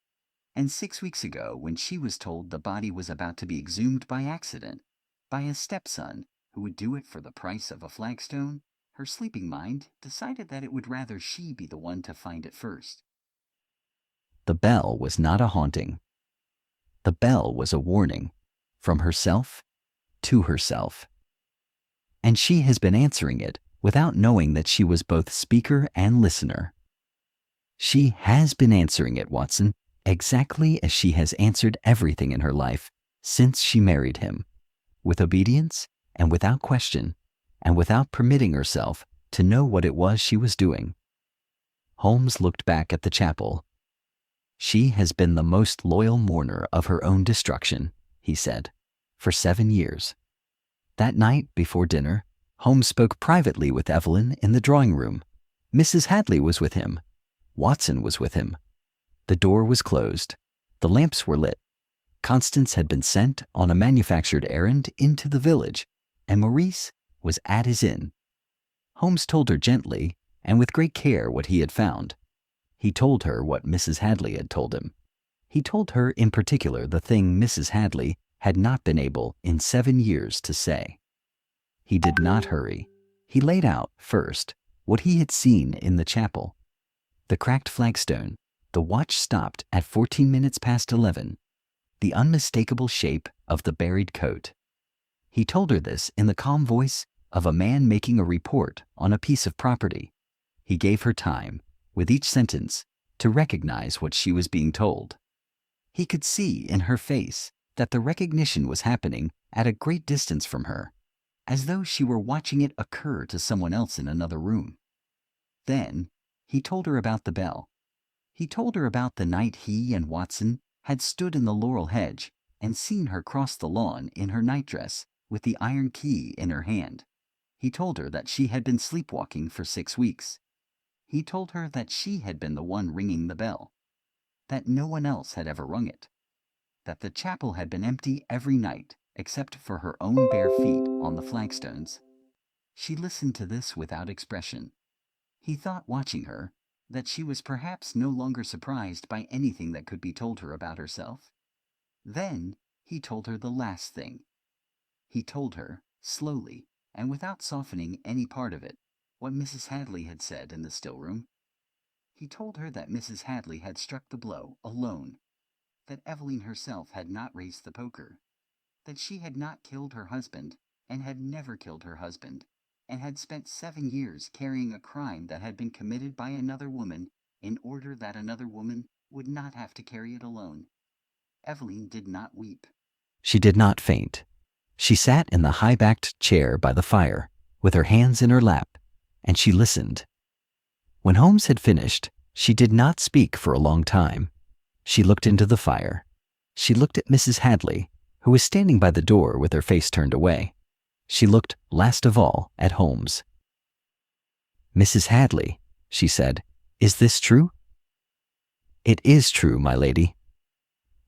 And 6 weeks ago, when she was told the body was about to be exhumed by accident, by a stepson who would do it for the price of a flagstone, her sleeping mind decided that it would rather she be the one to find it first." The bell was not a haunting. The bell was a warning, from herself to herself. And she has been answering it without knowing that she was both speaker and listener. She has been answering it, Watson, exactly as she has answered everything in her life since she married him, with obedience and without question, and without permitting herself to know what it was she was doing. Holmes looked back at the chapel. "She has been the most loyal mourner of her own destruction," he said, "for 7 years. That night before dinner, Holmes spoke privately with Evelyn in the drawing room. Mrs. Hadley was with him. Watson was with him. The door was closed. The lamps were lit. Constance had been sent on a manufactured errand into the village, and Maurice was at his inn. Holmes told her gently and with great care what he had found. He told her what Mrs. Hadley had told him. He told her in particular the thing Mrs. Hadley had not been able in 7 years to say. He did not hurry. He laid out, first, what he had seen in the chapel. The cracked flagstone, the watch stopped at 14 minutes past 11, the unmistakable shape of the buried coat. He told her this in the calm voice of a man making a report on a piece of property. He gave her time, with each sentence, to recognize what she was being told. He could see in her face that the recognition was happening at a great distance from her, as though she were watching it occur to someone else in another room. Then he told her about the bell. He told her about the night he and Watson had stood in the laurel hedge and seen her cross the lawn in her nightdress with the iron key in her hand. He told her that she had been sleepwalking for 6 weeks. He told her that she had been the one ringing the bell, that no one else had ever rung it, that the chapel had been empty every night except for her own bare feet on the flagstones. She listened to this without expression. He thought, watching her, that she was perhaps no longer surprised by anything that could be told her about herself. Then he told her the last thing. He told her, slowly, and without softening any part of it, what Mrs. Hadley had said in the still room. He told her that Mrs. Hadley had struck the blow alone, that Evelyn herself had not raised the poker, that she had not killed her husband and had never killed her husband, and had spent 7 years carrying a crime that had been committed by another woman in order that another woman would not have to carry it alone. Evelyn did not weep. She did not faint. She sat in the high-backed chair by the fire, with her hands in her lap, and she listened. When Holmes had finished, she did not speak for a long time. She looked into the fire. She looked at Mrs. Hadley, who was standing by the door with her face turned away. She looked, last of all, at Holmes. "Mrs. Hadley," she said, "is this true?" "It is true, my lady."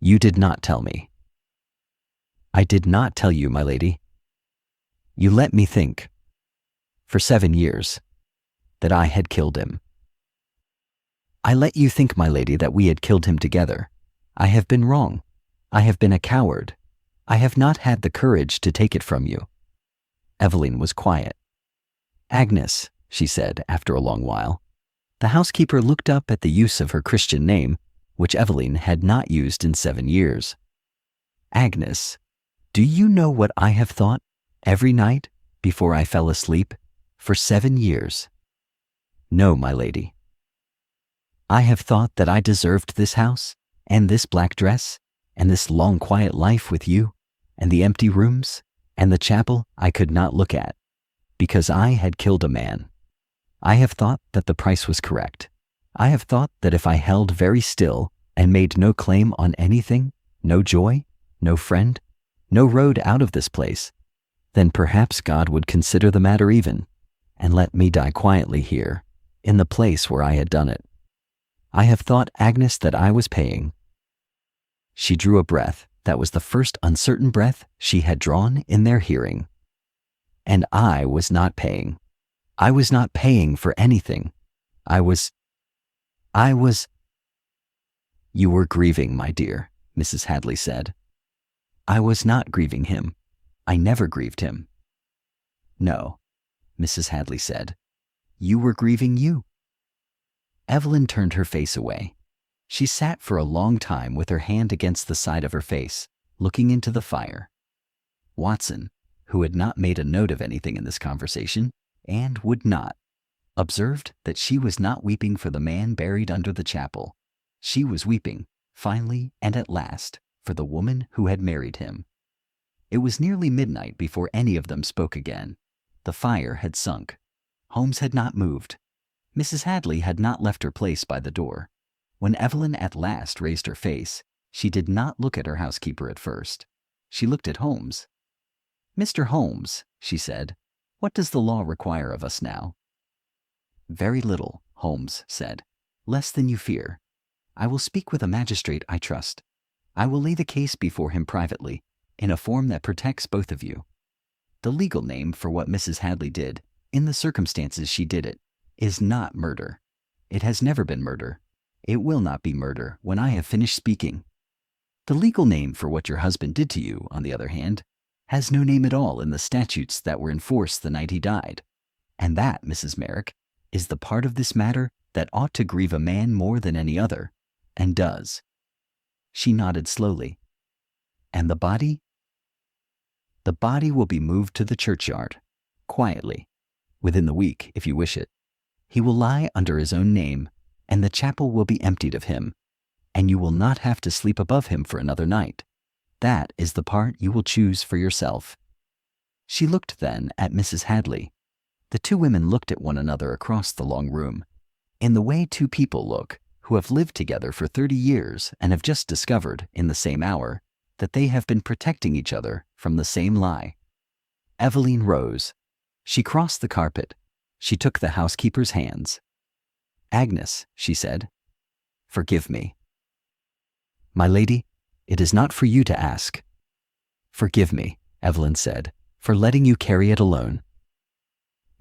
"You did not tell me." "I did not tell you, my lady." "You let me think, for 7 years, that I had killed him." "I let you think, my lady, that we had killed him together. I have been wrong. I have been a coward. I have not had the courage to take it from you." Evelyn was quiet. "Agnes," she said after a long while. The housekeeper looked up at the use of her Christian name, which Evelyn had not used in 7 years. "Agnes, do you know what I have thought every night before I fell asleep for 7 years?" "No, my lady." I have thought that I deserved this house, and this black dress, and this long quiet life with you, and the empty rooms, and the chapel I could not look at, because I had killed a man. I have thought that the price was correct. I have thought that if I held very still and made no claim on anything, no joy, no friend, no road out of this place, then perhaps God would consider the matter even, and let me die quietly here, in the place where I had done it. I have thought, Agnes, that I was paying. She drew a breath that was the first uncertain breath she had drawn in their hearing. And I was not paying. I was not paying for anything. I was... You were grieving, my dear, Mrs. Hadley said. I was not grieving him. I never grieved him. No, Mrs. Hadley said. You were grieving you. Evelyn turned her face away. She sat for a long time with her hand against the side of her face, looking into the fire. Watson, who had not made a note of anything in this conversation, and would not, observed that she was not weeping for the man buried under the chapel. She was weeping, finally and at last, for the woman who had married him. It was nearly midnight before any of them spoke again. The fire had sunk. Holmes had not moved. Mrs. Hadley had not left her place by the door. When Evelyn at last raised her face, she did not look at her housekeeper at first. She looked at Holmes. "Mr. Holmes," she said, "what does the law require of us now?" "Very little," Holmes said. "Less than you fear. I will speak with a magistrate I trust. I will lay the case before him privately, in a form that protects both of you. The legal name for what Mrs. Hadley did, in the circumstances she did it, is not murder. It has never been murder. It will not be murder when I have finished speaking. The legal name for what your husband did to you, on the other hand, has no name at all in the statutes that were in force the night he died. And that, Mrs. Merrick, is the part of this matter that ought to grieve a man more than any other, and does." She nodded slowly. "And the body?" "The body will be moved to the churchyard, quietly, within the week, if you wish it. He will lie under his own name, and the chapel will be emptied of him, and you will not have to sleep above him for another night. That is the part you will choose for yourself." She looked then at Mrs. Hadley. The two women looked at one another across the long room, in the way two people look who have lived together for 30 years and have just discovered, in the same hour, that they have been protecting each other from the same lie. Evelyn rose. She crossed the carpet. She took the housekeeper's hands. "Agnes," she said, "forgive me." "My lady, it is not for you to ask." "Forgive me," Evelyn said, "for letting you carry it alone."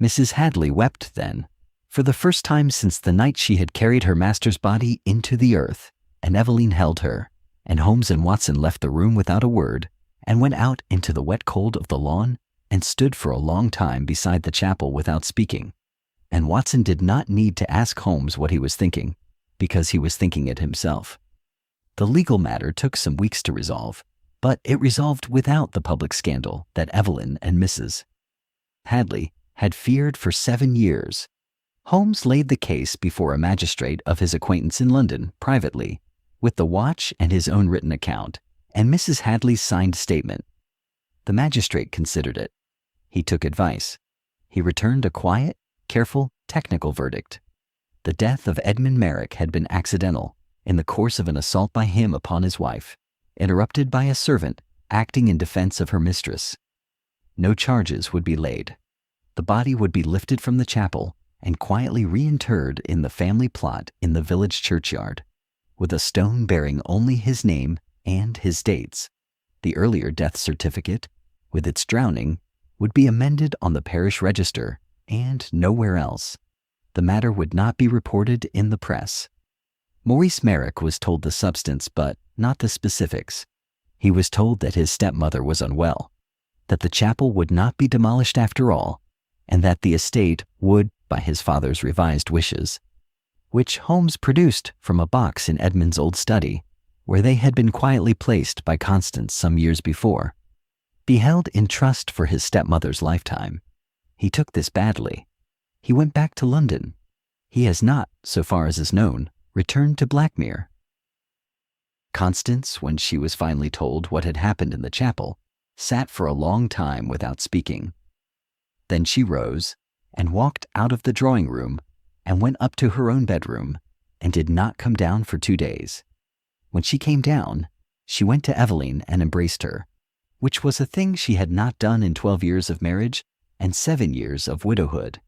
Mrs. Hadley wept then, for the first time since the night she had carried her master's body into the earth, and Evelyn held her, and Holmes and Watson left the room without a word, and went out into the wet cold of the lawn, and stood for a long time beside the chapel without speaking. And Watson did not need to ask Holmes what he was thinking, because he was thinking it himself. The legal matter took some weeks to resolve, but it resolved without the public scandal that Evelyn and Mrs. Hadley had feared for 7 years. Holmes laid the case before a magistrate of his acquaintance in London, privately, with the watch and his own written account, and Mrs. Hadley's signed statement. The magistrate considered it. He took advice. He returned a quiet, careful, technical verdict. The death of Edmund Merrick had been accidental, in the course of an assault by him upon his wife, interrupted by a servant acting in defense of her mistress. No charges would be laid. The body would be lifted from the chapel and quietly reinterred in the family plot in the village churchyard, with a stone bearing only his name and his dates. The earlier death certificate, with its drowning, would be amended on the parish register and nowhere else. The matter would not be reported in the press. Maurice Merrick was told the substance but not the specifics. He was told that his stepmother was unwell, that the chapel would not be demolished after all, and that the estate would, by his father's revised wishes, which Holmes produced from a box in Edmund's old study, where they had been quietly placed by Constance some years before, be held in trust for his stepmother's lifetime. He took this badly. He went back to London. He has not, so far as is known, returned to Blackmere. Constance, when she was finally told what had happened in the chapel, sat for a long time without speaking. Then she rose and walked out of the drawing room and went up to her own bedroom and did not come down for 2 days. When she came down, she went to Evelyn and embraced her, which was a thing she had not done in 12 years of marriage and 7 years of widowhood.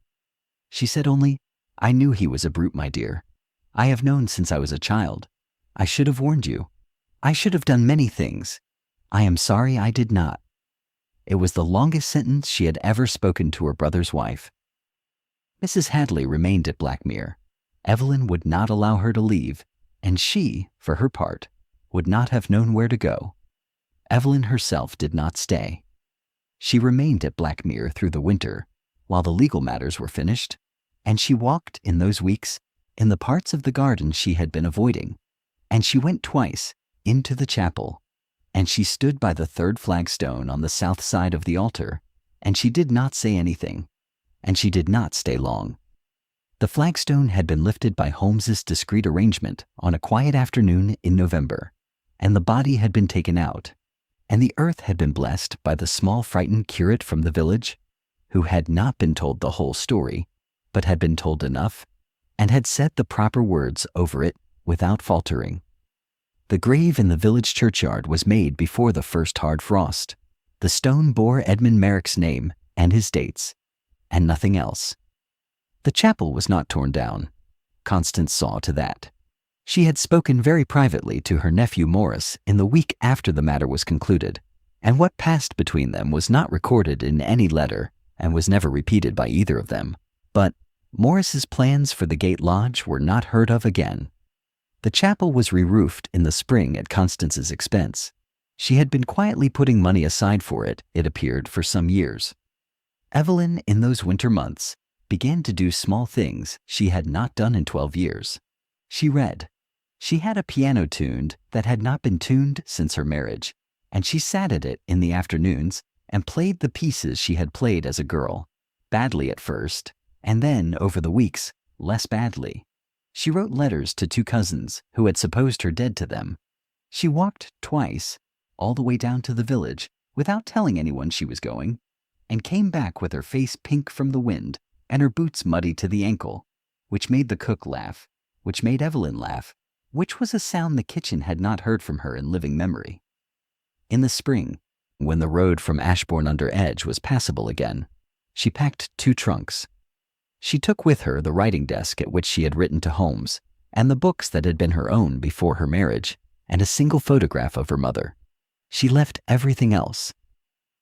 She said only, "I knew he was a brute, my dear. I have known since I was a child. I should have warned you. I should have done many things. I am sorry I did not." It was the longest sentence she had ever spoken to her brother's wife. Mrs. Hadley remained at Blackmere. Evelyn would not allow her to leave, and she, for her part, would not have known where to go. Evelyn herself did not stay. She remained at Blackmere through the winter, while the legal matters were finished, and she walked in those weeks in the parts of the garden she had been avoiding, and she went twice into the chapel, and she stood by the 3rd flagstone on the south side of the altar, and she did not say anything, and she did not stay long. The flagstone had been lifted by Holmes's discreet arrangement on a quiet afternoon in November, and the body had been taken out, and the earth had been blessed by the small frightened curate from the village, who had not been told the whole story, but had been told enough, and had said the proper words over it without faltering. The grave in the village churchyard was made before the first hard frost. The stone bore Edmund Merrick's name and his dates, and nothing else. The chapel was not torn down. Constance saw to that. She had spoken very privately to her nephew Morris in the week after the matter was concluded, and what passed between them was not recorded in any letter and was never repeated by either of them. But Morris's plans for the Gate Lodge were not heard of again. The chapel was re-roofed in the spring at Constance's expense. She had been quietly putting money aside for it, it appeared, for some years. Evelyn, in those winter months, began to do small things she had not done in 12 years. She read. She had a piano tuned that had not been tuned since her marriage, and she sat at it in the afternoons and played the pieces she had played as a girl, badly at first, and then, over the weeks, less badly. She wrote letters to 2 cousins who had supposed her dead to them. She walked twice, all the way down to the village, without telling anyone she was going, and came back with her face pink from the wind and her boots muddy to the ankle, which made the cook laugh, which made Evelyn laugh, which was a sound the kitchen had not heard from her in living memory. In the spring, when the road from Ashbourne-under-Edge was passable again, she packed 2 trunks. She took with her the writing desk at which she had written to Holmes, and the books that had been her own before her marriage, and a single photograph of her mother. She left everything else.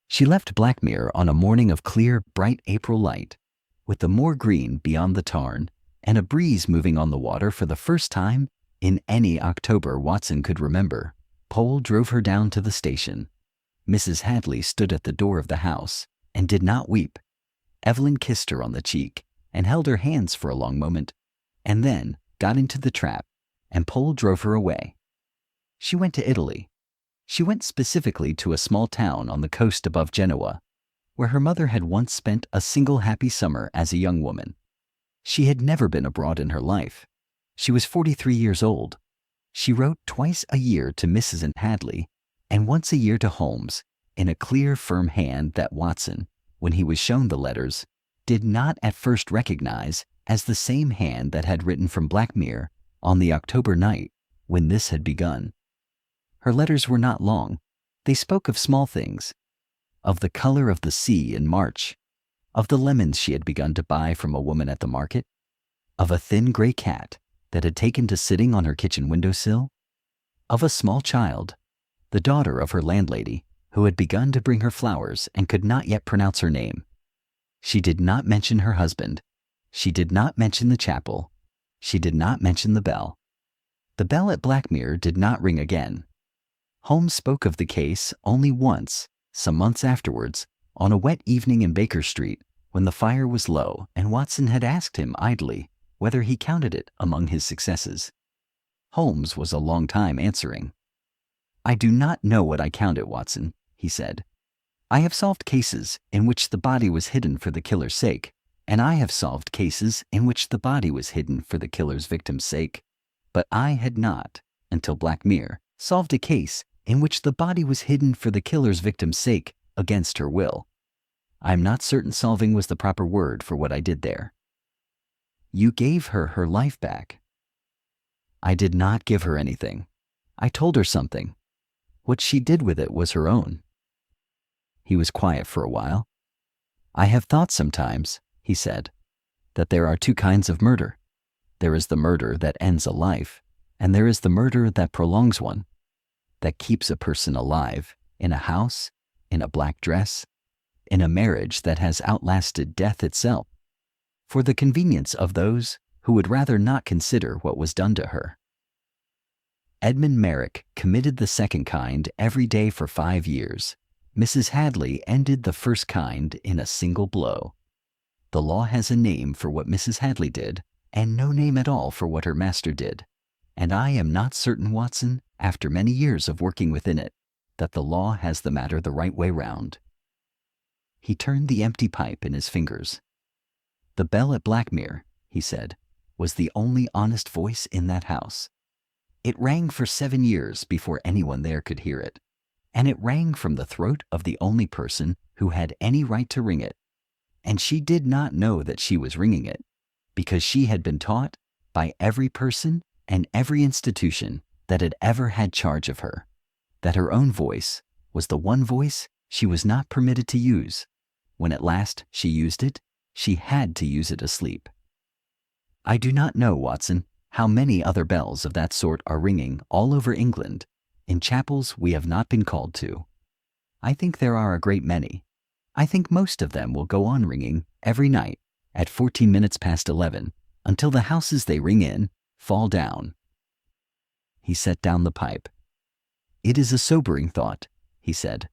She left Blackmere on a morning of clear, bright April light, with the moor green beyond the tarn, and a breeze moving on the water for the first time in any October Watson could remember. Pole drove her down to the station. Mrs. Hadley stood at the door of the house and did not weep. Evelyn kissed her on the cheek and held her hands for a long moment, and then got into the trap, and Pole drove her away. She went to Italy. She went specifically to a small town on the coast above Genoa, where her mother had once spent a single happy summer as a young woman. She had never been abroad in her life. She was 43 years old. She wrote twice a year to Mrs. Hadley, and once a year to Holmes, in a clear, firm hand that Watson, when he was shown the letters, did not at first recognize as the same hand that had written from Blackmere on the October night when this had begun. Her letters were not long. They spoke of small things, of the color of the sea in March, of the lemons she had begun to buy from a woman at the market, of a thin gray cat that had taken to sitting on her kitchen windowsill, of a small child, the daughter of her landlady, who had begun to bring her flowers and could not yet pronounce her name. She did not mention her husband. She did not mention the chapel. She did not mention the bell. The bell at Blackmere did not ring again. Holmes spoke of the case only once, some months afterwards, on a wet evening in Baker Street, when the fire was low and Watson had asked him idly whether he counted it among his successes. Holmes was a long time answering. "I do not know what I count it, Watson," he said. "I have solved cases in which the body was hidden for the killer's sake, and I have solved cases in which the body was hidden for the killer's victim's sake. But I had not, until Blackmere solved a case in which the body was hidden for the killer's victim's sake against her will. I'm not certain solving was the proper word for what I did there. You gave her her life back. I did not give her anything. I told her something. What she did with it was her own. He was quiet for a while. I have thought sometimes, he said, that there are two kinds of murder. There is the murder that ends a life, and there is the murder that prolongs one, that keeps a person alive in a house, in a black dress, in a marriage that has outlasted death itself, for the convenience of those who would rather not consider what was done to her. Edmund Merrick committed the second kind every day for 5 years. Mrs. Hadley ended the first kind in a single blow. The law has a name for what Mrs. Hadley did, and no name at all for what her master did. And I am not certain, Watson, after many years of working within it, that the law has the matter the right way round. He turned the empty pipe in his fingers. The bell at Blackmere, he said, was the only honest voice in that house. It rang for 7 years before anyone there could hear it, and it rang from the throat of the only person who had any right to ring it. And she did not know that she was ringing it, because she had been taught by every person and every institution that had ever had charge of her, that her own voice was the one voice she was not permitted to use. When at last she used it, she had to use it asleep. I do not know, Watson, how many other bells of that sort are ringing all over England, in chapels we have not been called to. I think there are a great many. I think most of them will go on ringing every night at 14 minutes past 11 until the houses they ring in fall down. He set down the pipe. It is a sobering thought, he said,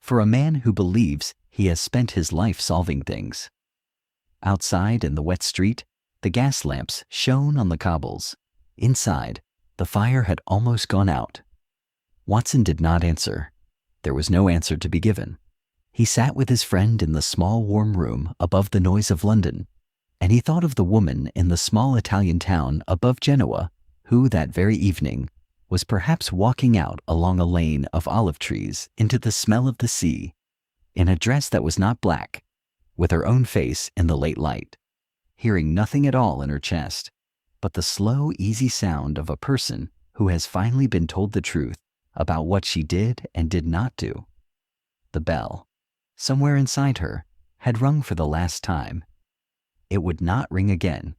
for a man who believes he has spent his life solving things. Outside in the wet street, the gas lamps shone on the cobbles. Inside, the fire had almost gone out. Watson did not answer. There was no answer to be given. He sat with his friend in the small warm room above the noise of London, and he thought of the woman in the small Italian town above Genoa who that very evening was perhaps walking out along a lane of olive trees into the smell of the sea, in a dress that was not black, with her own face in the late light, hearing nothing at all in her chest but the slow, easy sound of a person who has finally been told the truth about what she did and did not do. The bell, somewhere inside her, had rung for the last time. It would not ring again.